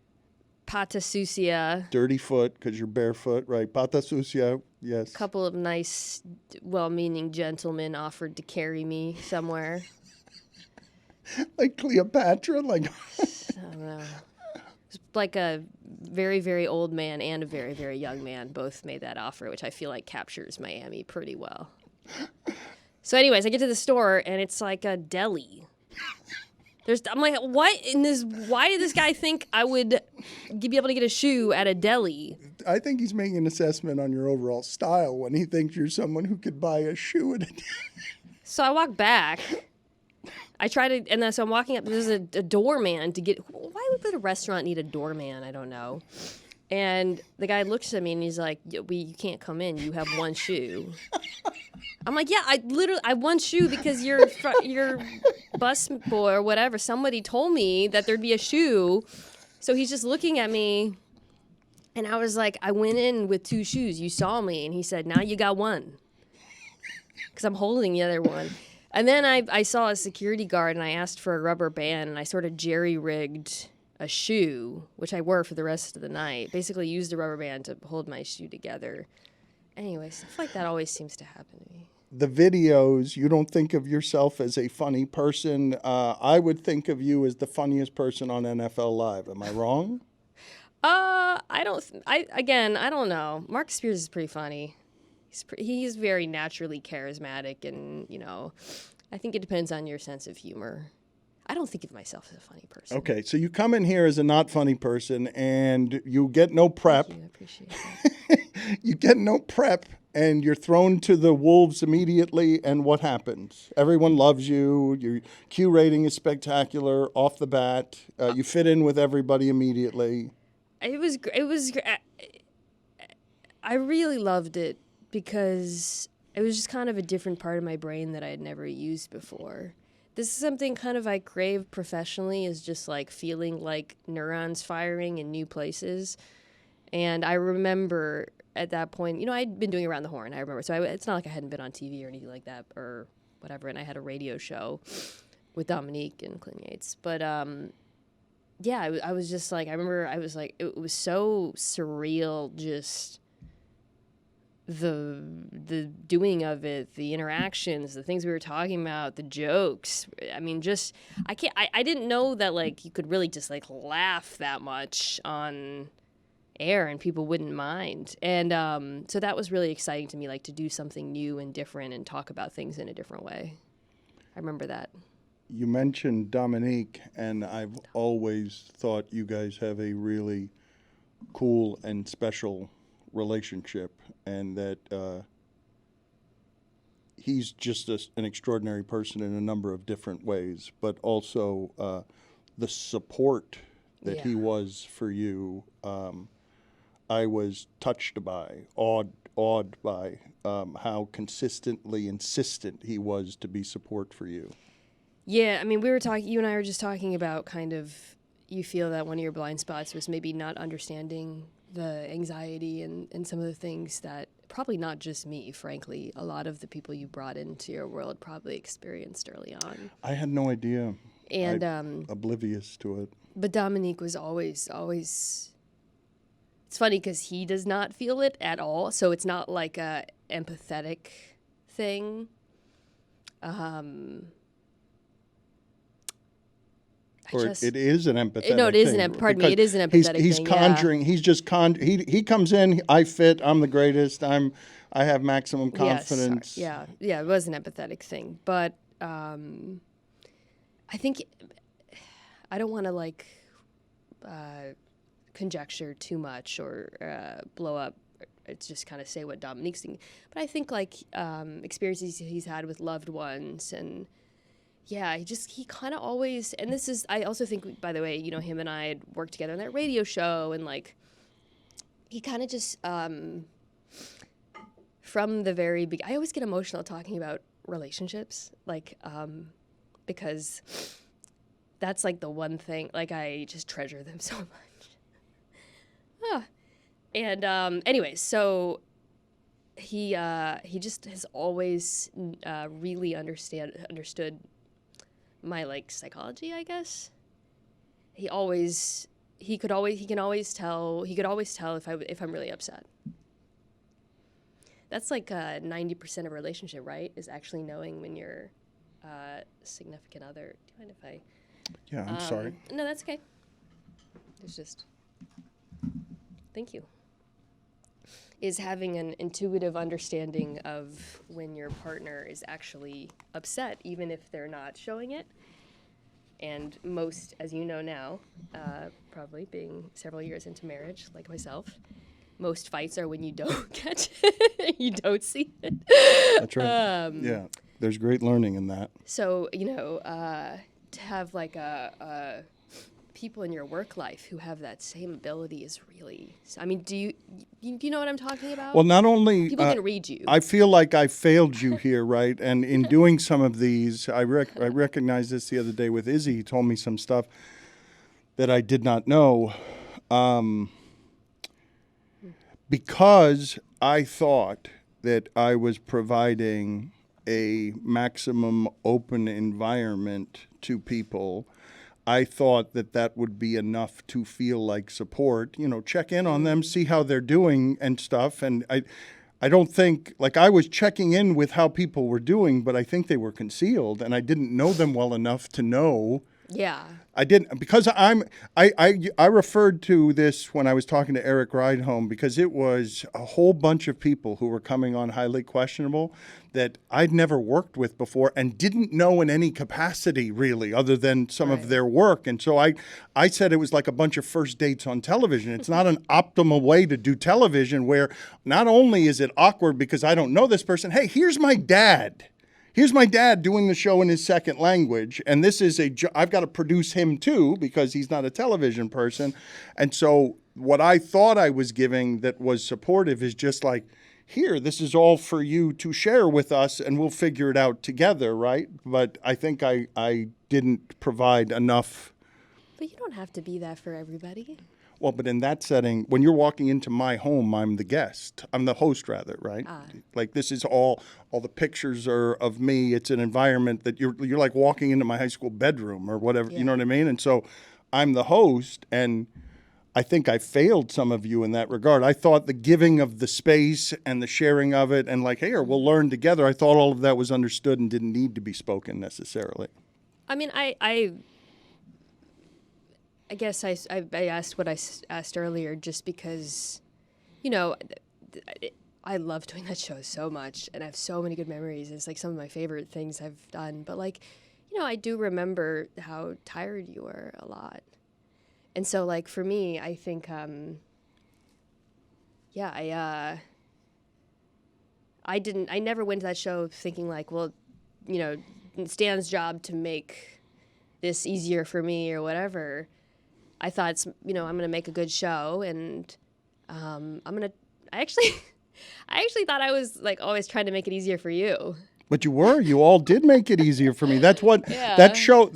Pata sucia. Dirty foot because you're barefoot, right? Pata sucia, yes. A couple of nice, well-meaning gentlemen offered to carry me somewhere. Like Cleopatra? I don't know. It's like a very, very old man and a very, very young man both made that offer, which I feel like captures Miami pretty well. So anyways, I get to the store, and it's like a deli. I'm like, what in this? Why did this guy think I would be able to get a shoe at a deli? I think he's making an assessment on your overall style when he thinks you're someone who could buy a shoe at a deli. So I walk back. So I'm walking up. There's a doorman to get. Why would a restaurant need a doorman? I don't know. And the guy looks at me and he's like, you can't come in. You have one shoe. I'm like, yeah, I have one shoe because your bus boy or whatever, somebody told me that there'd be a shoe. So he's just looking at me. And I was like, I went in with two shoes. You saw me. And he said, now you got one. Because I'm holding the other one. And then I saw a security guard and I asked for a rubber band and I sort of jerry-rigged a shoe, which I wore for the rest of the night. Basically used a rubber band to hold my shoe together. Anyway, stuff like that always seems to happen to me. The videos, you don't think of yourself as a funny person. I would think of you as the funniest person on NFL Live. Am I wrong? I don't know. Mark Spears is pretty funny. He's very naturally charismatic, and I think it depends on your sense of humor. I don't think of myself as a funny person. Okay, so you come in here as a not funny person, and you get no prep. Thank you, I appreciate that. You get no prep, and you're thrown to the wolves immediately, and what happens? Everyone loves you. Your Q rating is spectacular off the bat. You fit in with everybody immediately. It was. I really loved it because it was just kind of a different part of my brain that I had never used before. This is something kind of I crave professionally, is just like feeling like neurons firing in new places. And I remember at that point, I'd been doing Around the Horn. I remember. So it's not like I hadn't been on TV or anything like that or whatever. And I had a radio show with Dominique and Clint Yates. But yeah, I was just like, I remember I was like, it was so surreal, just the doing of it, the interactions, the things we were talking about, the jokes. I mean, just I didn't know that like you could really just like laugh that much on air and people wouldn't mind. And so that was really exciting to me, like to do something new and different and talk about things in a different way. I remember that. You mentioned Dominique, and I've always thought you guys have a really cool and special relationship, and that he's just an extraordinary person in a number of different ways, but also the support that he was for you, I was touched by, awed by how consistently insistent he was to be support for you. Yeah, I mean, you and I were just talking about kind of, you feel that one of your blind spots was maybe not understanding the anxiety and some of the things that probably not just me, frankly, a lot of the people you brought into your world probably experienced early on. I had no idea. And oblivious to it. But Dominique was always, it's funny because he does not feel it at all. So it's not like a empathetic thing. It is an empathetic thing. No, it is pardon me, it is an empathetic thing. He's conjuring. He's just he comes in. I fit. I'm the greatest. I have maximum confidence. Yes, yeah, it was an empathetic thing. But I think I don't want to like conjecture too much or blow up. It's just kind of say what Dominique's thinking. But I think like experiences he's had with loved ones and. Yeah, he kind of always, and this is, I also think, by the way, him and I had worked together on that radio show, and like, he kind of just, from the very beginning, I always get emotional talking about relationships, like, because that's like the one thing, like, I just treasure them so much. And anyways, so he just has always really understood my like psychology, I guess. He can always tell if I'm really upset. That's like 90% of a relationship, right? Is actually knowing when your significant other. Do you mind if I? Yeah, I'm sorry. No, that's okay. It's just. Thank you. Is having an intuitive understanding of when your partner is actually upset, even if they're not showing it. And most, as you know now, probably being several years into marriage, like myself, most fights are when you don't catch it, you don't see it. That's right. Yeah, there's great learning in that. So, to have like people in your work life who have that same ability is really, I mean, do you know what I'm talking about? Well, not only people can read you. I feel like I failed you here, right? And in doing some of these, I recognized this the other day with Izzy. He told me some stuff that I did not know, because I thought that I was providing a maximum open environment to people. I thought that that would be enough to feel like support, you know, check in on them, see how they're doing and stuff. And I don't think, like, I was checking in with how people were doing, but I think they were concealed and I didn't know them well enough to know. Yeah. I didn't, because I referred to this when I was talking to Eric Rydholm, because it was a whole bunch of people who were coming on highly questionable that I'd never worked with before and didn't know in any capacity really, other than some of their work. And so I said it was like a bunch of first dates on television. It's not an optimal way to do television, where not only is it awkward because I don't know this person, hey, here's my dad. Here's my dad doing the show in his second language, and this is I've got to produce him too because he's not a television person. And so what I thought I was giving that was supportive is just like, here, this is all for you to share with us and we'll figure it out together, right? But I think I didn't provide enough. But you don't have to be that for everybody. Well, but in that setting, when you're walking into my home, I'm the guest. I'm the host, rather, right? Like, this is all the pictures are of me. It's an environment that you're like walking into my high school bedroom or whatever. You know what I mean? And so I'm the host, and I think I failed some of you in that regard. I thought the giving of the space and the sharing of it and like, hey, we'll learn together. I thought all of that was understood and didn't need to be spoken necessarily. I mean, I guess I asked what I asked earlier just because, you know, I love doing that show so much and I have so many good memories. It's like some of my favorite things I've done. But like, you know, I do remember how tired you were a lot. And so like for me, I think, I never went to that show thinking like, well, you know, it's Dan's job to make this easier for me or whatever. I thought, it's, you know, I'm going to make a good show, and I actually thought I was like always trying to make it easier for you. But you were. You all did make it easier for me. That's what that show.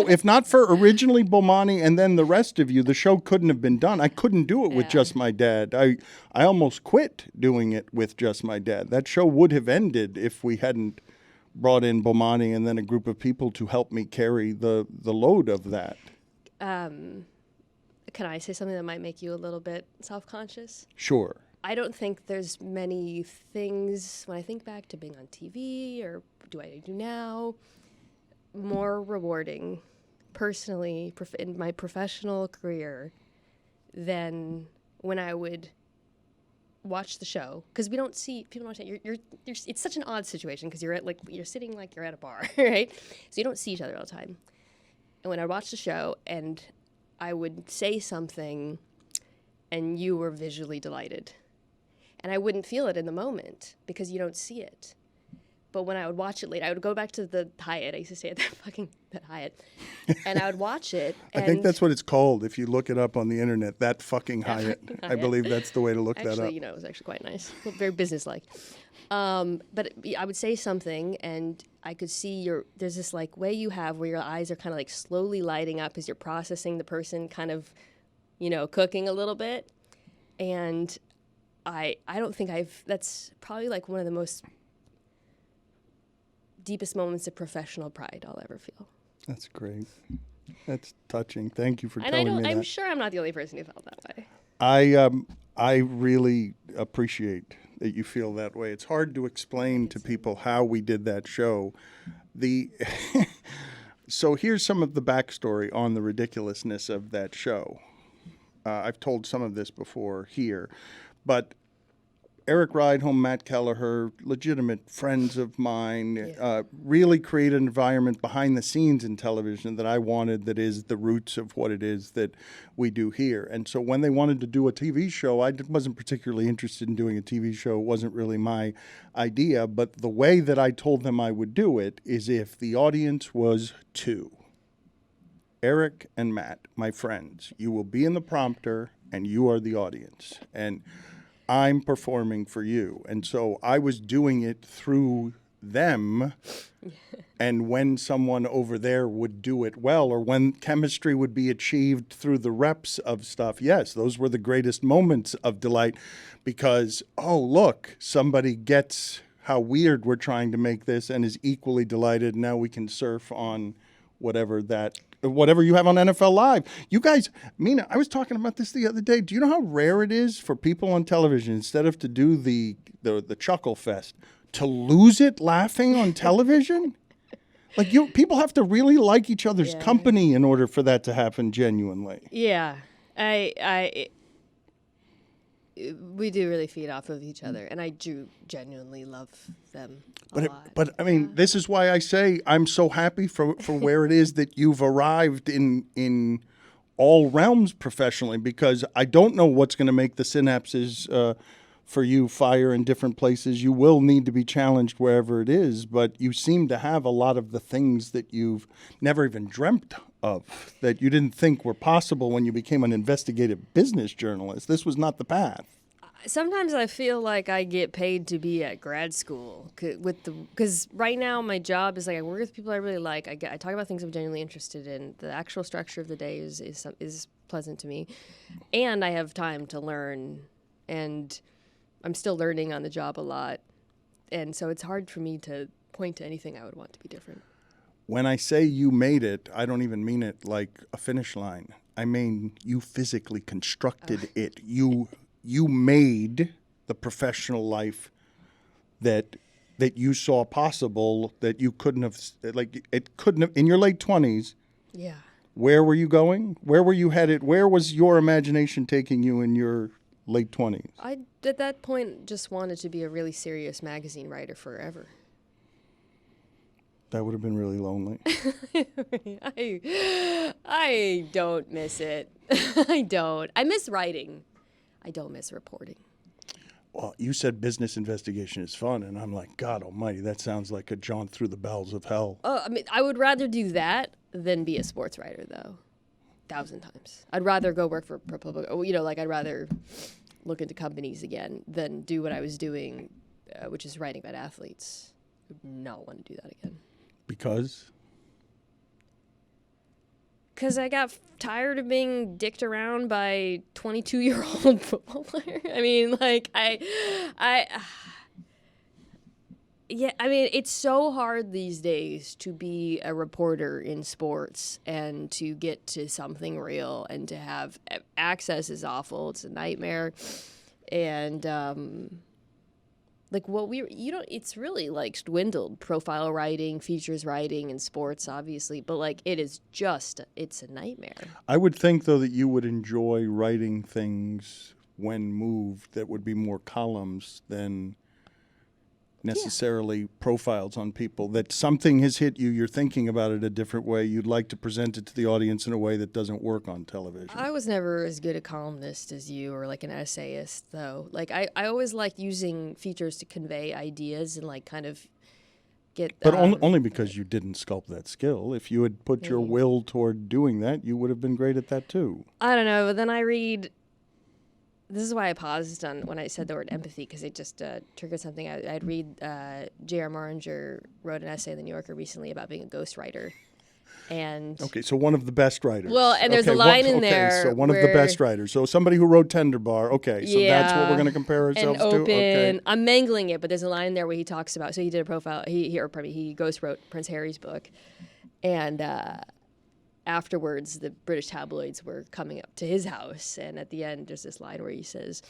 If not for originally Bomani and then the rest of you, the show couldn't have been done. I couldn't do it with just my dad. I almost quit doing it with just my dad. That show would have ended if we hadn't brought in Bomani and then a group of people to help me carry the load of that. Can I say something that might make you a little bit self-conscious? Sure. I don't think there's many things, when I think back to being on TV or do I do now, more rewarding personally in my professional career than when I would watch the show. Because we don't see, people don't say, it's such an odd situation because you're sitting like you're at a bar, right? So you don't see each other all the time. And when I watched the show and I would say something and you were visually delighted. And I wouldn't feel it in the moment because you don't see it. But when I would watch it later, I would go back to the Hyatt. I used to stay at that Hyatt. And I would watch it. I think that's what it's called. If you look it up on the internet, that fucking Hyatt. I believe that's the way to look that up. Actually, you know, it was actually quite nice. Very businesslike. But I would say something and I could see there's this like way you have where your eyes are kind of like slowly lighting up as you're processing the person kind of, you know, cooking a little bit. And I don't think that's probably like one of the most deepest moments of professional pride I'll ever feel. That's great. That's touching. Thank you for and telling me that. I'm sure I'm not the only person who felt that way. I really appreciate that you feel that way. It's hard to explain to people how we did that show. So here's some of the backstory on the ridiculousness of that show. I've told some of this before here, but Eric Rydholm, Matt Kelleher, legitimate friends of mine, really create an environment behind the scenes in television that I wanted, that is the roots of what it is that we do here. And so when they wanted to do a TV show, I wasn't particularly interested in doing a TV show. It wasn't really my idea. But the way that I told them I would do it is if the audience was two. Eric and Matt, my friends, you will be in the prompter and you are the audience. And I'm performing for you. And so I was doing it through them. And when someone over there would do it well, or when chemistry would be achieved through the reps of stuff, yes, those were the greatest moments of delight because, oh, look, somebody gets how weird we're trying to make this and is equally delighted. Now we can surf on whatever you have on NFL Live. You guys, Mina, I was talking about this the other day. Do you know how rare it is for people on television, instead of to do the chuckle fest, to lose it laughing on television? Like, people have to really like each other's company in order for that to happen genuinely. Yeah, we do really feed off of each other, and I do genuinely love them a lot. But I mean, this is why I say I'm so happy for where it is that you've arrived in all realms professionally, because I don't know what's going to make the synapses for you fire in different places. You will need to be challenged wherever it is, but you seem to have a lot of the things that you've never even dreamt of, that you didn't think were possible when you became an investigative business journalist. This was not the path. Sometimes I feel like I get paid to be at grad school because right now my job is like I work with people I really like. I talk about things I'm genuinely interested in. The actual structure of the day is pleasant to me, and I have time to learn, and I'm still learning on the job a lot, and so it's hard for me to point to anything I would want to be different. When I say you made it, I don't even mean it like a finish line. I mean you physically constructed it. You made the professional life that you saw possible, that you couldn't have, like, it couldn't have, in your late 20s. Yeah. Where were you going? Where were you headed? Where was your imagination taking you in your late 20s? I, at that point, just wanted to be a really serious magazine writer forever. That would have been really lonely. I don't miss it. I don't. I miss writing. I don't miss reporting. Well, you said business investigation is fun, and I'm like, God almighty, that sounds like a jaunt through the bowels of hell. I mean, I would rather do that than be a sports writer, though. 1,000 times. I'd rather go work for public, I'd rather look into companies again than do what I was doing, which is writing about athletes. I would not want to do that again. Because? Because I got tired of being dicked around by 22-year-old football player. I mean, like, it's so hard these days to be a reporter in sports and to get to something real, and to have access is awful. It's a nightmare. And, it's really like dwindled, profile writing, features writing, and sports, obviously, but like it's a nightmare. I would think, though, that you would enjoy writing things when moved that would be more columns than necessarily profiles on people, that something has hit you, you're thinking about it a different way, you'd like to present it to the audience in a way that doesn't work on television. I was never as good a columnist as you, or like an essayist, though. Like I always liked using features to convey ideas and like kind of get but only because you didn't sculpt that skill. If you had put your will toward doing that, you would have been great at that too. I don't know, but then I read. This is why I paused on when I said the word empathy, because it just triggered something. I'd read J.R. Maringer wrote an essay in the New Yorker recently about being a ghostwriter. And okay, so one of the best writers. Well, and there's a line in there. So one of the best writers. So somebody who wrote Tender Bar. Okay, so that's what we're going to compare ourselves and open, to. Okay. I'm mangling it, but there's a line in there where he talks about. So he did a profile. He ghost wrote Prince Harry's book, and. Afterwards, the British tabloids were coming up to his house, and at the end, there's this line where he says,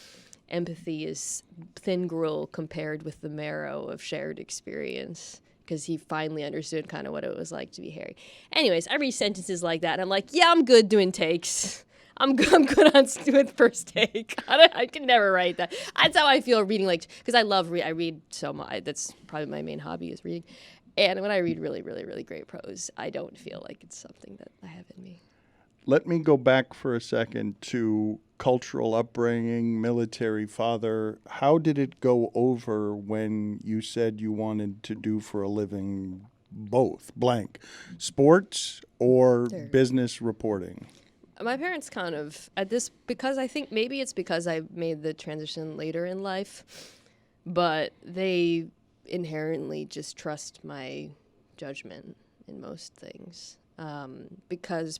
"Empathy is thin gruel compared with the marrow of shared experience," because he finally understood kind of what it was like to be Harry. Anyways, I read sentences like that, and I'm like, yeah, I'm good doing takes. I'm good on with first take. I can never write that. That's how I feel reading, like, because I read so much. That's probably my main hobby is reading. And when I read really, really, really great prose, I don't feel like it's something that I have in me. Let me go back for a second to cultural upbringing, military father. How did it go over when you said you wanted to do for a living both, blank, sports or business reporting? My parents kind of, because I think maybe it's because I made the transition later in life, but they inherently just trust my judgment in most things, because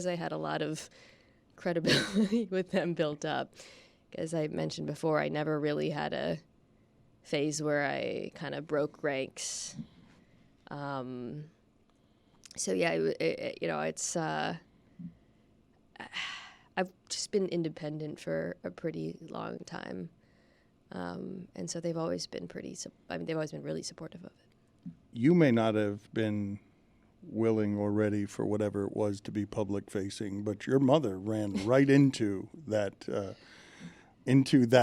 I had a lot of credibility with them built up. As I mentioned before, I never really had a phase where I kind of broke ranks. So yeah, it's I've just been independent for a pretty long time, and so they've always been they've always been really supportive of it. You may not have been willing or ready for whatever it was to be public facing, but your mother ran right into that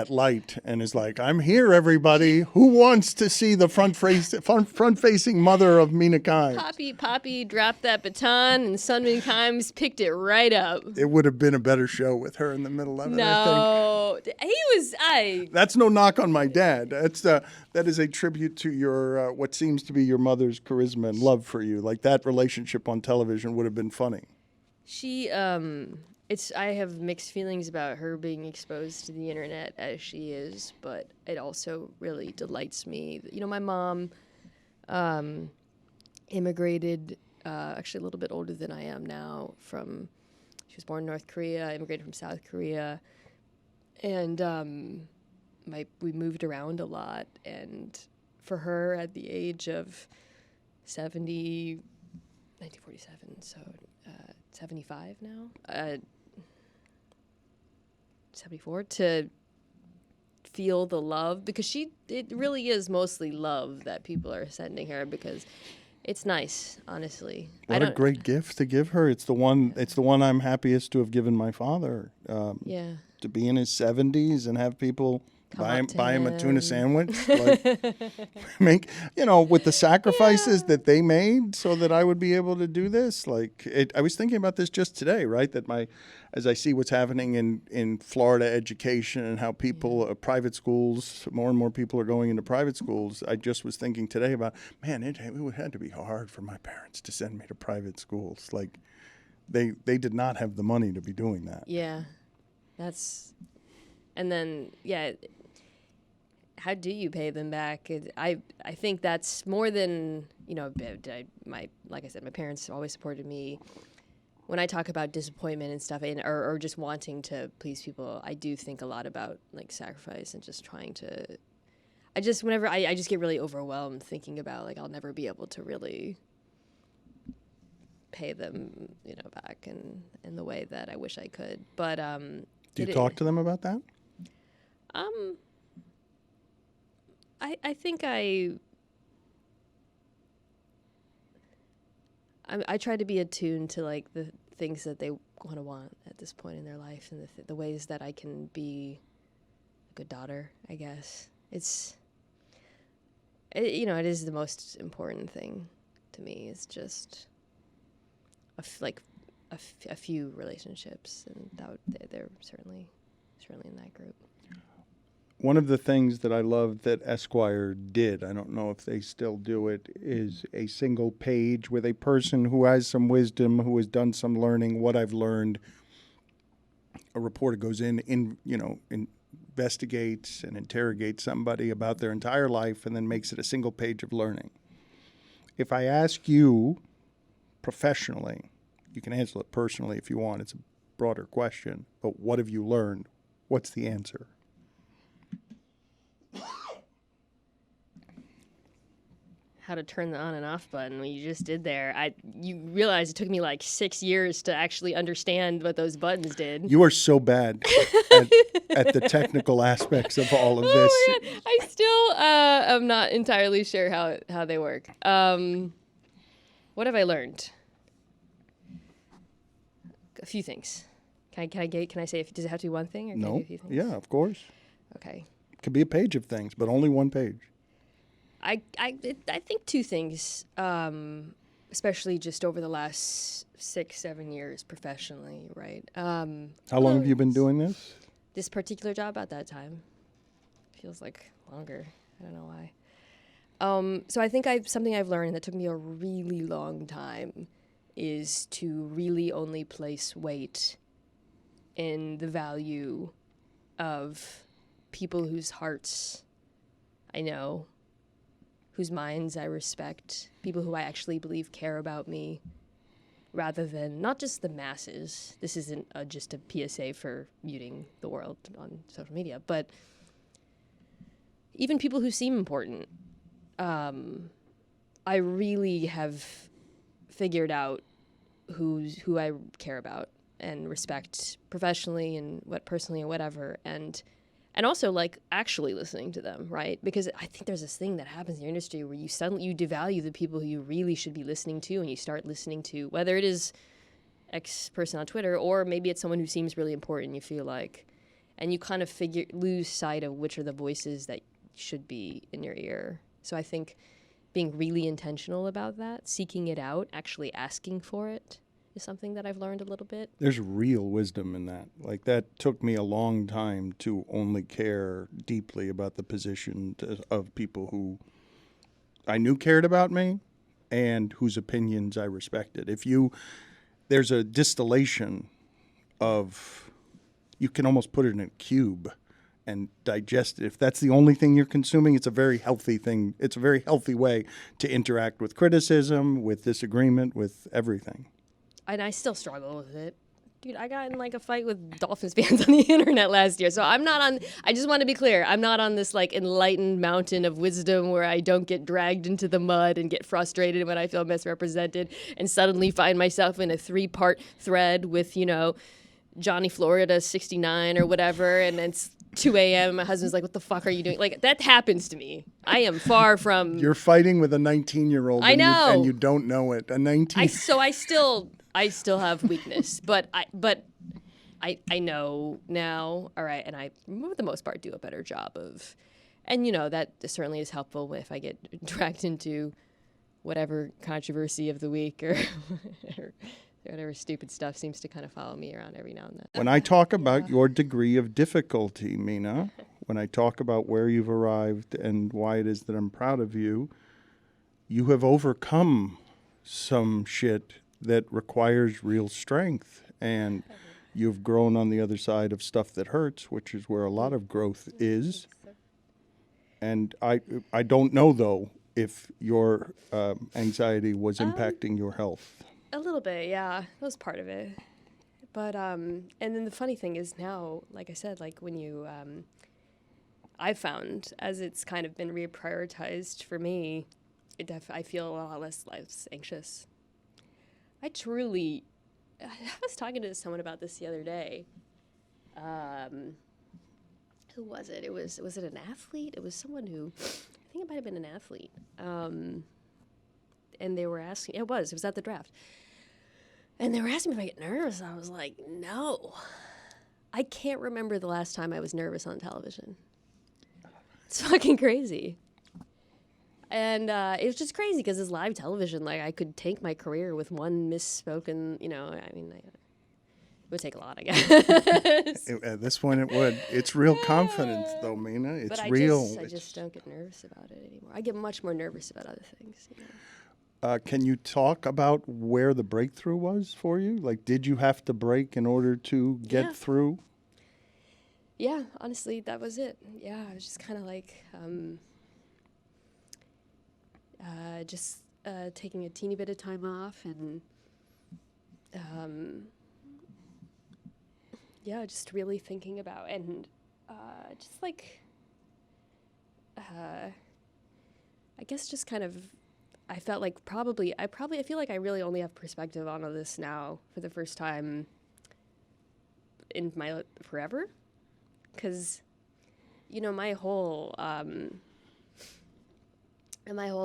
light and is like, "I'm here, everybody. Who wants to see the front-facing mother of Mina Kimes?" Poppy dropped that baton, and Mina Kimes picked it right up. It would have been a better show with her in the middle of it. No, he was. That's no knock on my dad. That is a tribute to your what seems to be your mother's charisma and love for you. Like, that relationship on television would have been funny. She I have mixed feelings about her being exposed to the internet as she is, but it also really delights me. You know, my mom immigrated, actually a little bit older than I am now. She was born in North Korea, immigrated from South Korea, and we moved around a lot. And for her, at the age of 1947, so 75 now. 74, to feel the love, because it really is mostly love that people are sending her, because it's nice, honestly. What a great gift to give her. It's the one I'm happiest to have given my father. Yeah. To be in his 70s and have people buy him a tuna sandwich. Like, with the sacrifices that they made so that I would be able to do this. I was thinking about this just today, right? As I see what's happening in Florida education and how people, private schools, more and more people are going into private schools. I just was thinking today about, man, it had to be hard for my parents to send me to private schools. Like, they did not have the money to be doing that. Yeah. And then, yeah, how do you pay them back? I think that's more than, like I said, my parents always supported me. When I talk about disappointment and stuff, or just wanting to please people, I do think a lot about, like, sacrifice and just trying to. I just get really overwhelmed thinking about, like, I'll never be able to really pay them, back in the way that I wish I could. But do you talk to them about that? I think I try to be attuned to, like, the things that they want at this point in their life, and the ways that I can be a good daughter, I guess. It is the most important thing to me. It's just a few relationships, and they're certainly in that group. One of the things that I love that Esquire did, I don't know if they still do it, is a single page with a person who has some wisdom, who has done some learning, what I've learned. A reporter goes investigates and interrogates somebody about their entire life and then makes it a single page of learning. If I ask you professionally, you can answer it personally if you want, it's a broader question, but what have you learned? What's the answer? How to turn the on and off button, what you just did there. You realize it took me like 6 years to actually understand what those buttons did. You are so bad at the technical aspects of all of this. Oh my God. I still am not entirely sure how they work. What have I learned? A few things. Can I say, does it have to be one thing? Or can I No. do a few things? Yeah, of course. Okay. It could be a page of things, but only one page. I think two things, especially just over the last 6-7 years professionally, right? How long have you been doing this? This particular job at that time feels like longer. I don't know why. So I think something I've learned that took me a really long time is to really only place weight in the value of people whose hearts I know, whose minds I respect, people who I actually believe care about me, rather than not just the masses. This isn't just a PSA for muting the world on social media, but even people who seem important. I really have figured out who I care about and respect professionally and what personally and whatever, and also like actually listening to them, right? Because I think there's this thing that happens in your industry where you devalue the people who you really should be listening to, and you start listening to whether it is X person on Twitter or maybe it's someone who seems really important. You feel like, and you kind of lose sight of which are the voices that should be in your ear. So I think being really intentional about that, seeking it out, actually asking for it is something that I've learned a little bit. There's real wisdom in that. Like, that took me a long time to only care deeply about the position of people who I knew cared about me and whose opinions I respected. There's a distillation of, you can almost put it in a cube and digest it. If that's the only thing you're consuming, it's a very healthy thing. It's a very healthy way to interact with criticism, with disagreement, with everything. And I still struggle with it. Dude, I got in like a fight with Dolphins fans on the internet last year. So I just want to be clear. I'm not on this like enlightened mountain of wisdom where I don't get dragged into the mud and get frustrated when I feel misrepresented and suddenly find myself in a 3-part thread with, Johnny Florida 69 or whatever. And it's 2 a.m. My husband's like, what the fuck are you doing? Like, that happens to me. I am far from... You're fighing with a 19-year-old. I know. And you don't know it. A 19... I still have weakness, but I know now, all right, and I, for the most part, do a better job of, and that certainly is helpful if I get dragged into whatever controversy of the week or whatever stupid stuff seems to kind of follow me around every now and then. When I talk about your degree of difficulty, Mina, when I talk about where you've arrived and why it is that I'm proud of you, you have overcome some shit that requires real strength, and you've grown on the other side of stuff that hurts, which is where a lot of growth is. And I don't know, though, if your anxiety was impacting your health. A little bit, yeah. That was part of it. But, and then the funny thing is now, like I said, like when you, I've found, as it's kind of been reprioritized for me, I feel a lot less anxious. I was talking to someone about this the other day. Who was it? Was it an athlete? It was someone who, I think it might have been an athlete. And they were asking, it was at the draft. And they were asking me if I get nervous. I was like, no. I can't remember the last time I was nervous on television. It's fucking crazy. And it was just crazy because it's live television. Like, I could tank my career with one misspoken, it would take a lot, I guess. At this point, it would. It's real confidence, though, Mina. It's real. I just don't get nervous about it anymore. I get much more nervous about other things. Can you talk about where the breakthrough was for you? Like, did you have to break in order to get through? Yeah, honestly, that was it. Yeah, I was just kind of like... taking a teeny bit of time off and, just really thinking about and just like, I guess just kind of, I felt like I feel like I really only have perspective on all this now for the first time in my forever, because, my whole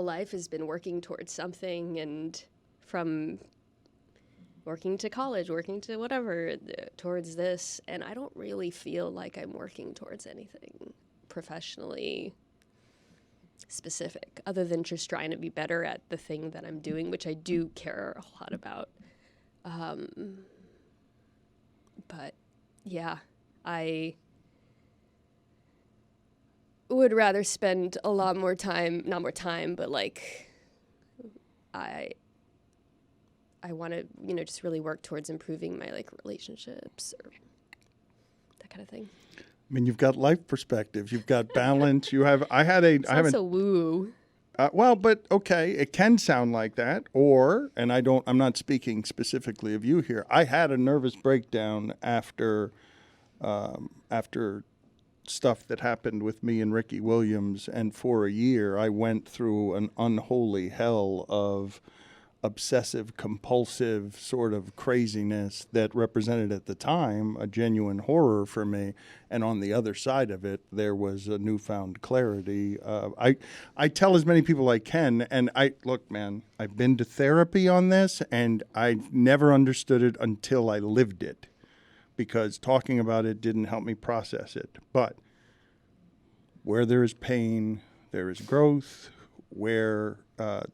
life has been working towards something, and from working to college, working to whatever, towards this, and I don't really feel like I'm working towards anything professionally specific, other than just trying to be better at the thing that I'm doing, which I do care a lot about. But yeah, I would rather spend a lot more time, not more time, but like I want to, just really work towards improving my like relationships or that kind of thing. I mean, you've got life perspective, you've got balance. Sounds so woo. Well, but okay, it can sound like that. And I'm not speaking specifically of you here. I had a nervous breakdown after stuff that happened with me and Ricky Williams, and for a year I went through an unholy hell of obsessive compulsive sort of craziness that represented at the time a genuine horror for me, and on the other side of it there was a newfound clarity. I tell as many people I can, and look, man, I've been to therapy on this and I never understood it until I lived it, because talking about it didn't help me process it. But where there is pain, there is growth. Where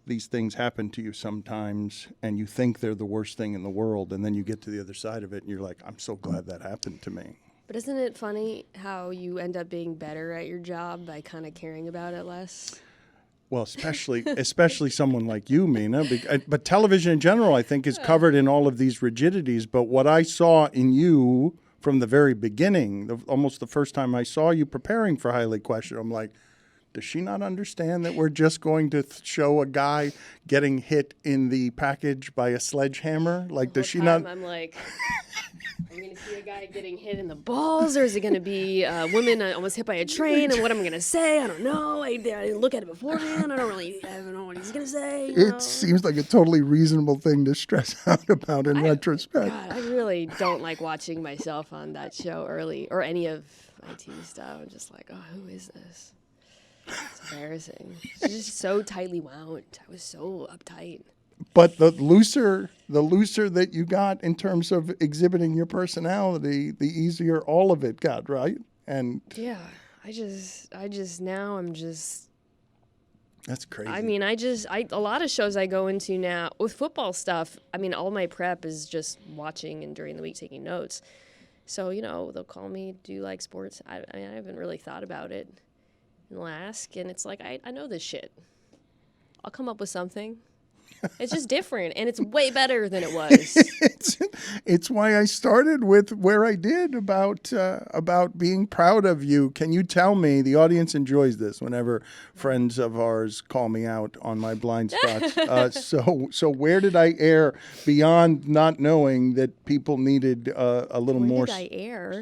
these things happen to you sometimes and you think they're the worst thing in the world, and then you get to the other side of it and you're like, I'm so glad that happened to me. But isn't it funny how you end up being better at your job by kind of caring about it less? Well, especially someone like you, Mina. But television in general, I think, is covered in all of these rigidities. But what I saw in you from the very beginning, almost the first time I saw you preparing for Highly Questioned, I'm like, does she not understand that we're just going to show a guy getting hit in the package by a sledgehammer? Like, does she not? I'm like, I'm going to see a guy getting hit in the balls, or is it going to be a woman almost hit by a train? And what am I going to say? I don't know. I didn't look at it beforehand. I don't know what he's going to say. It seems like a totally reasonable thing to stress out about in retrospect. God, I really don't like watching myself on that show early, or any of my TV stuff. I'm just like, oh, who is this? It's embarrassing. It's just so tightly wound. I was so uptight. But the looser that you got in terms of exhibiting your personality, the easier all of it got, right? And yeah, I just now I'm just. That's crazy. I mean, a lot of shows I go into now with football stuff. I mean, all my prep is just watching and during the week taking notes. So, they'll call me, do you like sports? I mean, I haven't really thought about it. And they'll ask, and it's like, I know this shit. I'll come up with something. It's just different, and it's way better than it was. It's why I started with where I did about being proud of you. Can you tell me, the audience enjoys this whenever friends of ours call me out on my blind spots. So where did I err beyond not knowing that people needed a little more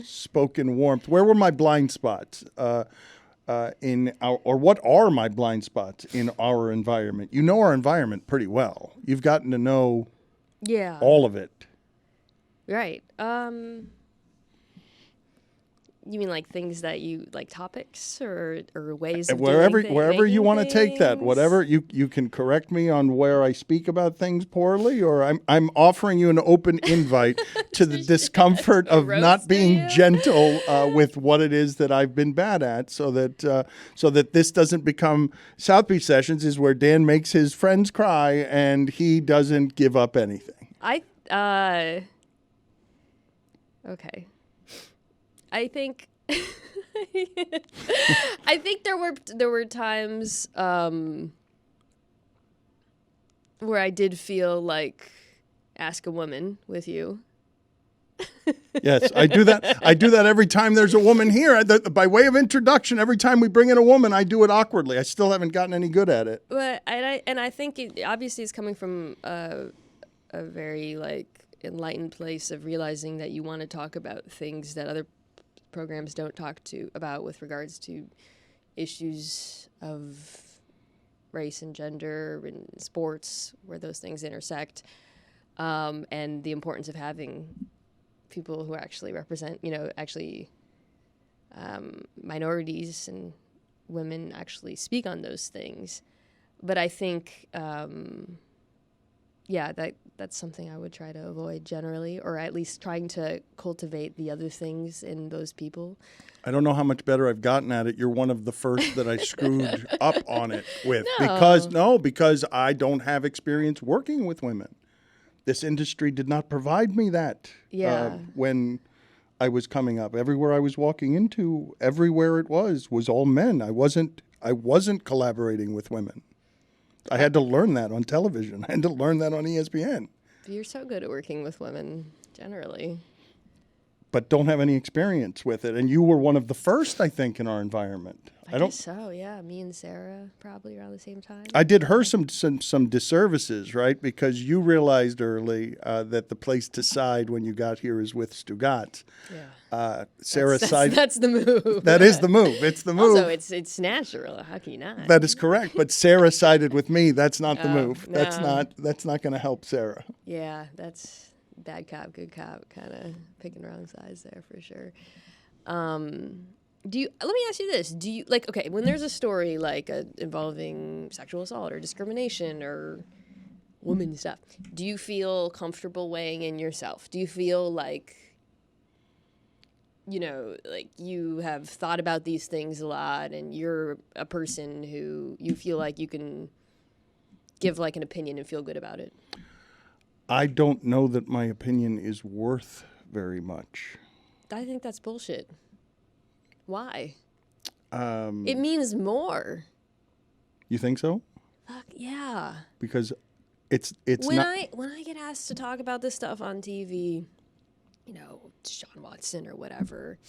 spoken warmth? Where were my blind spots? What are my blind spots in our environment? You know our environment pretty well. You've gotten to know all of it. Right. You mean like things that you like, topics or ways of wherever you want to things? take that, whatever you can correct me on where I speak about things poorly, or I'm offering you an open invite to the discomfort of not being gentle with what it is that I've been bad at, so that this doesn't become South Beach Sessions is where Dan makes his friends cry and he doesn't give up anything. Okay. I think there were times where I did feel like ask a woman with you. Yes, I do that. I do that every time there's a woman here. By way of introduction, every time we bring in a woman, I do it awkwardly. I still haven't gotten any good at it. But I think it obviously is coming from a very enlightened place of realizing that you want to talk about things that other programs don't talk about with regards to issues of race and gender and sports, where those things intersect, and the importance of having people who actually represent, minorities and women actually speak on those things. But I think, that's something I would try to avoid generally, or at least trying to cultivate the other things in those people. I don't know how much better I've gotten at it. You're one of the first that I screwed up on it with. No. Because I don't have experience working with women. This industry did not provide me that when I was coming up. Everywhere I was walking into, everywhere it was all men. I wasn't collaborating with women. I had to learn that on television. I had to learn that on ESPN. You're so good at working with women, generally. but don't have any experience with it. And you were one of the first, I think, in our environment. I guess so, yeah. Me and Sarah probably around the same time. I did her some disservices, right? Because you realized early that the place to side when you got here is with Stugotz. Yeah. Sarah sided. That's the move. That is the move. It's the move. Also, it's natural. How can you not? That is correct. But Sarah sided with me. That's not the move. No. That's not going to help Sarah. Yeah, that's bad cop, good cop, kind of picking wrong sides there for sure. Let me ask you this. Do you, like, okay, when there's a story like involving sexual assault or discrimination or women stuff, do you feel comfortable weighing in yourself? Do you feel like, like you have thought about these things a lot and you're a person who you feel like you can give like an opinion and feel good about it? I don't know that my opinion is worth very much. I think that's bullshit. Why? It means more. You think so? Fuck yeah. Because it's when not. When I get asked to talk about this stuff on TV, Sean Watson or whatever,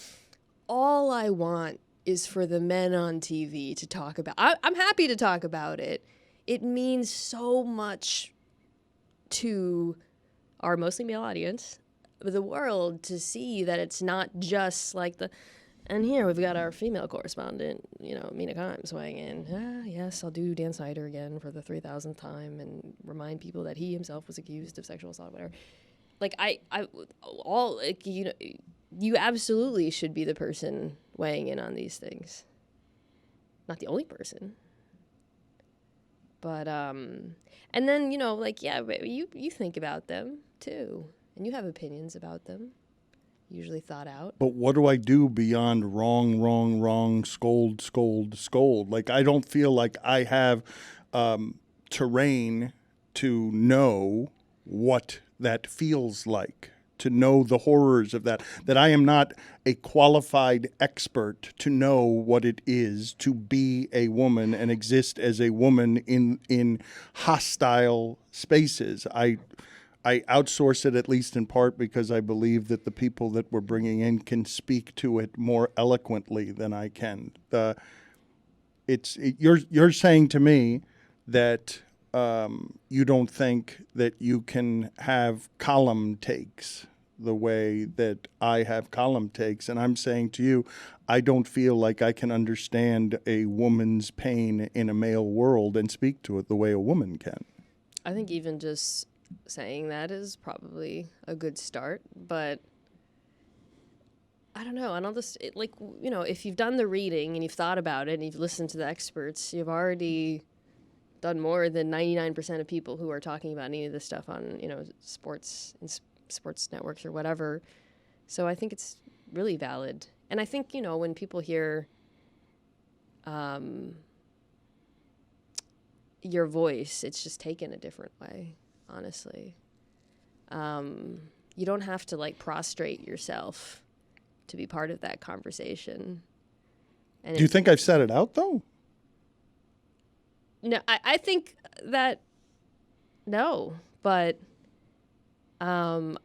all I want is for the men on TV to talk about. I'm happy to talk about it. It means so much to our mostly male audience, the world, to see that it's not just like and here we've got our female correspondent, Mina Kimes weighing in. Yes, I'll do Dan Snyder again for the 3,000th time and remind people that he himself was accused of sexual assault, whatever. Like you absolutely should be the person weighing in on these things. Not the only person. But and then you think about them too, and you have opinions about them, usually thought out. But what do I do beyond wrong, scold? Like, I don't feel like I have terrain to know what that feels like, to know the horrors of that I am not a qualified expert to know what it is to be a woman and exist as a woman in hostile spaces. I outsource it, at least in part, because I believe that the people that we're bringing in can speak to it more eloquently than I can. You're saying to me that you don't think that you can have column takes the way that I have column takes. And I'm saying to you, I don't feel like I can understand a woman's pain in a male world and speak to it the way a woman can. I think even just saying that is probably a good start, but I don't know. And I'll just, if you've done the reading and you've thought about it and you've listened to the experts, you've already done more than 99% of people who are talking about any of this stuff on, sports networks or whatever. So I think it's really valid. And I think, when people hear your voice, it's just taken a different way, honestly. You don't have to prostrate yourself to be part of that conversation. And do you think I've said it out, though? No, I think that, no, but I'm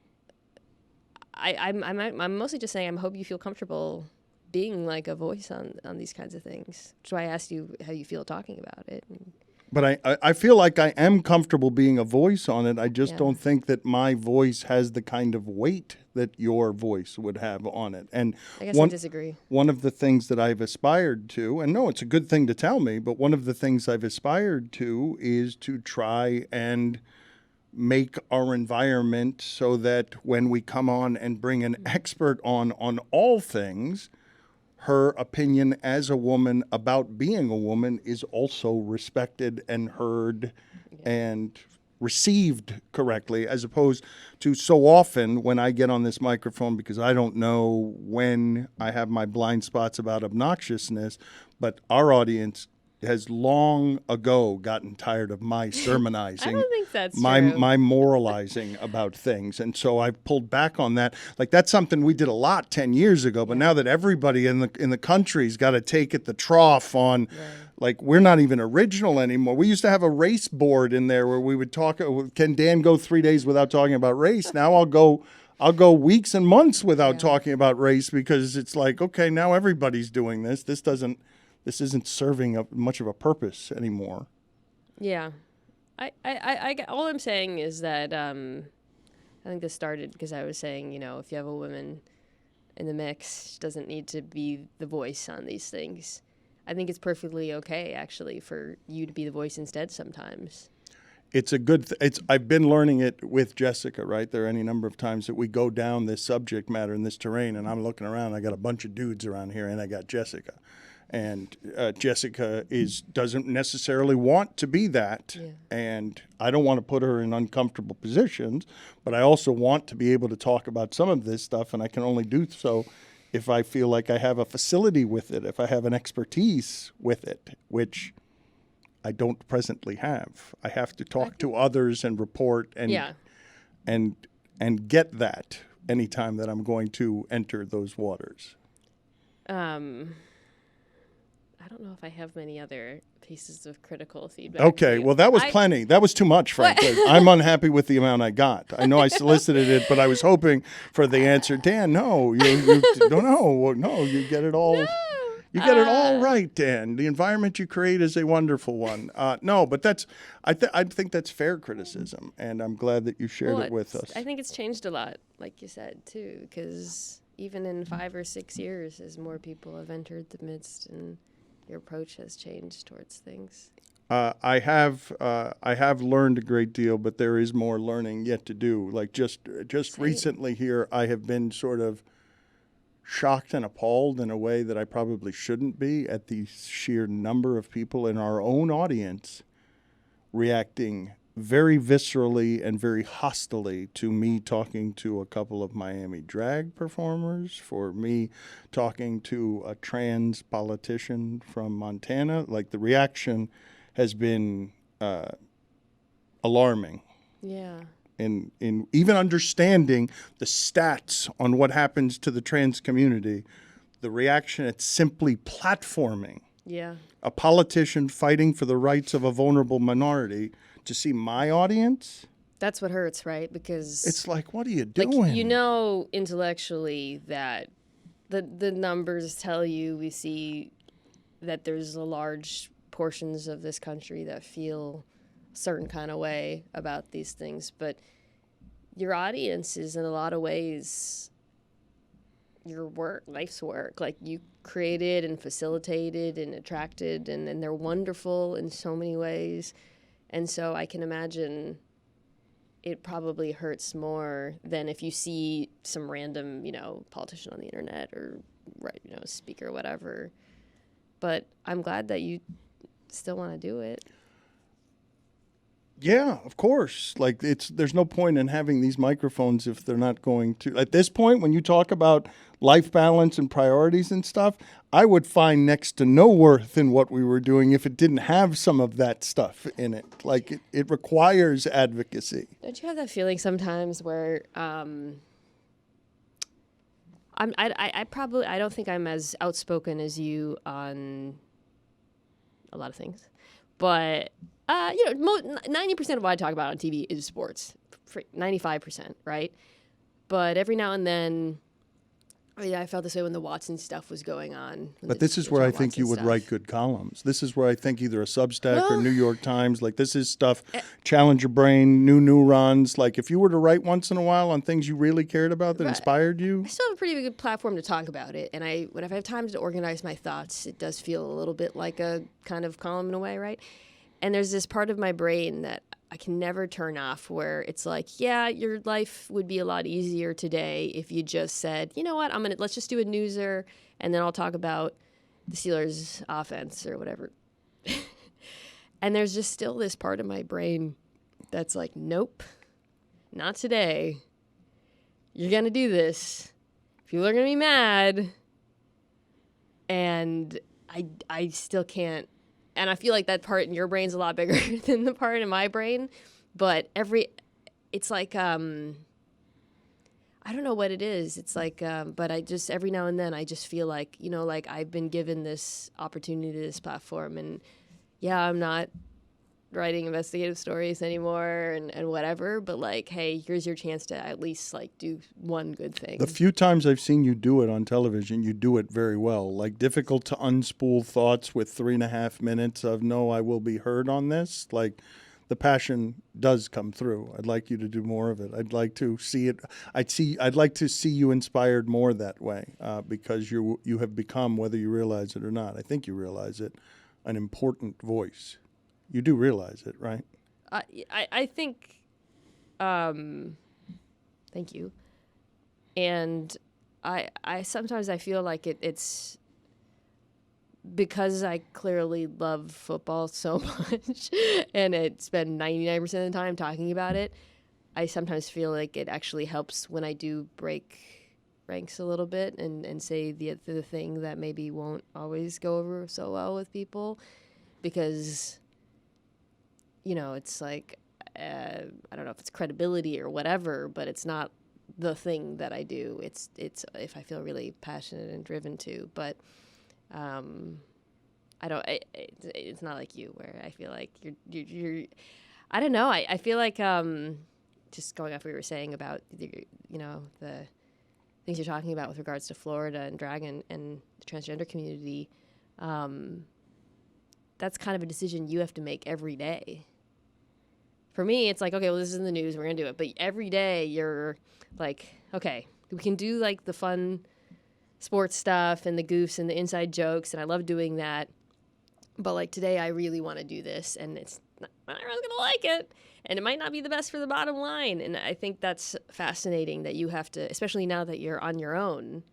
mostly just saying I hope you feel comfortable being like a voice on these kinds of things. That's why I asked you how you feel talking about it. But I feel like I am comfortable being a voice on it. I just don't think that my voice has the kind of weight that your voice would have on it. And I guess I disagree. One of the things that I've aspired to, and no, it's a good thing to tell me, but one of the things I've aspired to is to try and make our environment so that when we come on and bring an expert on all things, her opinion as a woman about being a woman is also respected and heard and received correctly, as opposed to so often when I get on this microphone, because I don't know when I have my blind spots about obnoxiousness, but our audience has long ago gotten tired of my sermonizing. I don't think that's my true. my moralizing about things, and so I've pulled back on that. Like, that's something we did a lot 10 years ago, but now that everybody in the country's got to take at the trough on, like, we're not even original anymore. We used to have a race board in there where we would talk. Can Dan go 3 days without talking about race? Now I'll go I'll go weeks and months without Yeah. talking about race because it's like, okay, now everybody's doing this. This isn't serving much of a purpose anymore. Yeah. All I'm saying is that I think this started because I was saying, if you have a woman in the mix, she doesn't need to be the voice on these things. I think it's perfectly okay, actually, for you to be the voice instead sometimes. It's a good. I've been learning it with Jessica. Right, there are any number of times that we go down this subject matter in this terrain, and I'm looking around. I got a bunch of dudes around here, and I got Jessica, and Jessica doesn't necessarily want to be that, and I don't want to put her in uncomfortable positions, but I also want to be able to talk about some of this stuff, and I can only do so if I feel like I have a facility with it, if I have an expertise with it, which I don't presently have. I have to talk to others and report and get that anytime that I'm going to enter those waters. I don't know if I have many other pieces of critical feedback. Okay, well, that was plenty. That was too much, frankly. I'm unhappy with the amount I got. I know I solicited it, but I was hoping for the answer. Dan, no, you no, you get it all. You get it all right, Dan. The environment you create is a wonderful one. No, but I think that's fair criticism, and I'm glad that you shared it with us. I think it's changed a lot, like you said, too, because even in 5 or 6 years, as more people have entered the midst, and your approach has changed towards things. I have learned a great deal, but there is more learning yet to do. Like just recently here, I have been sort of shocked and appalled in a way that I probably shouldn't be at the sheer number of people in our own audience reacting very viscerally and very hostilely to me talking to a couple of Miami drag performers, for me talking to a trans politician from Montana. Like, the reaction has been alarming. Yeah. In even understanding the stats on what happens to the trans community, the reaction at simply platforming a politician fighting for the rights of a vulnerable minority, to see my audience, that's what hurts, right? Because it's like, what are you doing? Like, intellectually that the numbers tell you, we see that there's a large portions of this country that feel a certain kind of way about these things, but your audience is in a lot of ways your life's work. Like, you created and facilitated and attracted, and they're wonderful in so many ways. And so I can imagine it probably hurts more than if you see some random, politician on the internet or speaker or whatever. But I'm glad that you still want to do it. Yeah, of course. Like, there's no point in having these microphones if they're not going to. At this point, when you talk about life balance and priorities and stuff, I would find next to no worth in what we were doing if it didn't have some of that stuff in it. Like, it requires advocacy. Don't you have that feeling sometimes where I don't think I'm as outspoken as you on a lot of things, but 90% of what I talk about on TV is sports, 95%, right? But every now and then, I felt this way when the Watson stuff was going on. But this is where I think you would write good columns. This is where I think either a Substack or New York Times, like, this is stuff, challenge your brain, new neurons. Like, if you were to write once in a while on things you really cared about that inspired you. I still have a pretty good platform to talk about it. And if I have time to organize my thoughts, it does feel a little bit like a kind of column in a way, right? And there's this part of my brain that I can never turn off, where it's like, yeah, your life would be a lot easier today if you just said, you know what, let's just do a newser, and then I'll talk about the Steelers' offense or whatever. And there's just still this part of my brain that's like, nope, not today. You're going to do this. People are going to be mad. And I still can't. And I feel like that part in your brain's a lot bigger than the part in my brain. But it's like, I don't know what it is. It's like, but every now and then I just feel like, like I've been given this opportunity, this platform. And yeah, I'm not writing investigative stories anymore and whatever, but like, hey, here's your chance to at least like do one good thing. The few times I've seen you do it on television, you do it very well. Like difficult to unspool thoughts with 3.5 minutes of no, I will be heard on this. Like the passion does come through. I'd like you to do more of it. I'd like to see it. I'd like to see you inspired more that way because you have become, whether you realize it or not, I think you realize it, an important voice. You do realize it, right? I think, thank you. And I sometimes I feel like it's because I clearly love football so much and I spend 99% of the time talking about it. I sometimes feel like it actually helps when I do break ranks a little bit and say the thing that maybe won't always go over so well with people because, you know, it's like, I don't know if it's credibility or whatever, but it's not the thing that I do. It's if I feel really passionate and driven to, but I don't, it's not like you where I feel like you're I don't know. I feel like, just going off what we were saying about, the things you're talking about with regards to Florida and drag and the transgender community, that's kind of a decision you have to make every day. For me, it's like, okay, well, this is in the news, we're going to do it. But every day you're like, okay, we can do like the fun sports stuff and the goofs and the inside jokes, and I love doing that. But like today, I really want to do this, and it's not everyone's going to like it. And it might not be the best for the bottom line. And I think that's fascinating that you have to, especially now that you're on your own.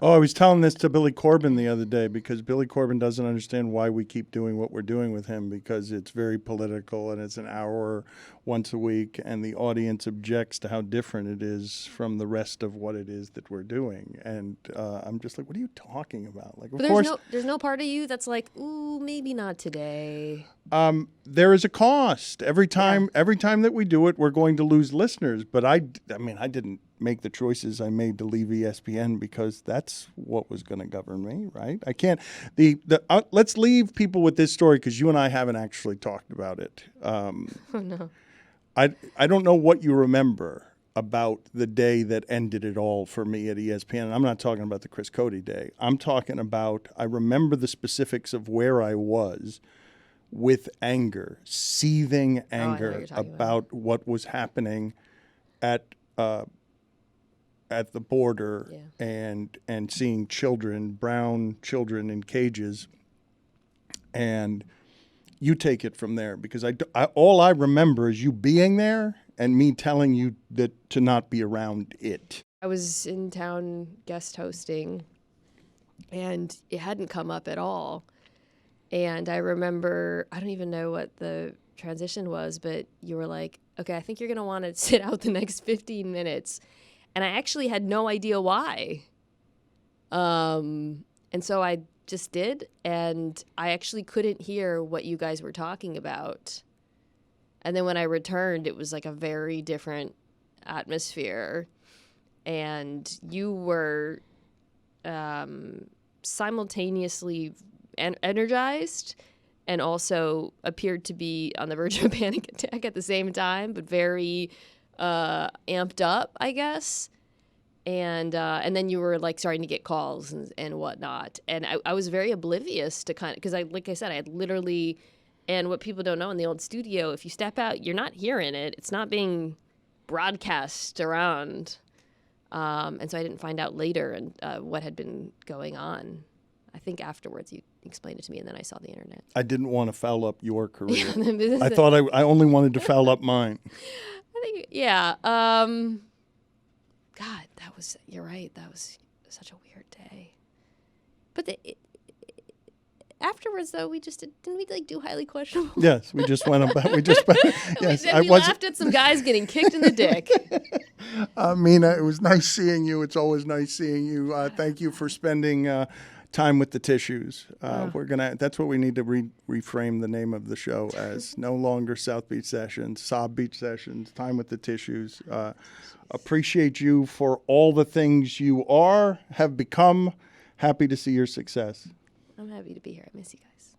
Oh, I was telling this to Billy Corben the other day because Billy Corben doesn't understand why we keep doing what we're doing with him because it's very political and it's an hour once a week and the audience objects to how different it is from the rest of what it is that we're doing. And I'm just like, what are you talking about? Like, of course, there's no part of you that's like, ooh, maybe not today. There is a cost every time. Yeah. Every time that we do it, we're going to lose listeners. But I didn't make the choices I made to leave ESPN because that's what was going to govern me, right? I can't. Let's leave people with this story because you and I haven't actually talked about it. Oh no. I don't know what you remember about the day that ended it all for me at ESPN. And I'm not talking about the Chris Cody day. I'm talking about, I remember the specifics of where I was with anger, seething anger about what was happening at the border and seeing children, brown children in cages. And you take it from there because all I remember is you being there and me telling you that to not be around it. I was in town guest hosting and it hadn't come up at all. And I remember, I don't even know what the transition was, but you were like, okay, I think you're going to want to sit out the next 15 minutes. And I actually had no idea why. And so I just did. And I actually couldn't hear what you guys were talking about. And then when I returned, it was like a very different atmosphere. And you were simultaneously energized and also appeared to be on the verge of a panic attack at the same time, but very amped up, I guess. And then you were like starting to get calls and whatnot. And I was very oblivious to kind of, because like I said, I had literally, and what people don't know in the old studio, if you step out, you're not hearing it. It's not being broadcast around. And so I didn't find out later what had been going on. I think afterwards you explained it to me, and then I saw the internet. I didn't want to foul up your career. I thought I only wanted to foul up mine. I think, yeah. God, you're right. That was such a weird day. But afterwards, though, didn't we like do highly questionable? Yes, we just went about. Yes, we laughed at some guys getting kicked in the dick. Mina, it was nice seeing you. It's always nice seeing you. Thank you for spending time with the tissues. That's what we need to reframe the name of the show as. No longer South Beach Sessions, Saab Beach Sessions, time with the tissues. Appreciate you for all the things you have become. Happy to see your success. I'm happy to be here. I miss you guys.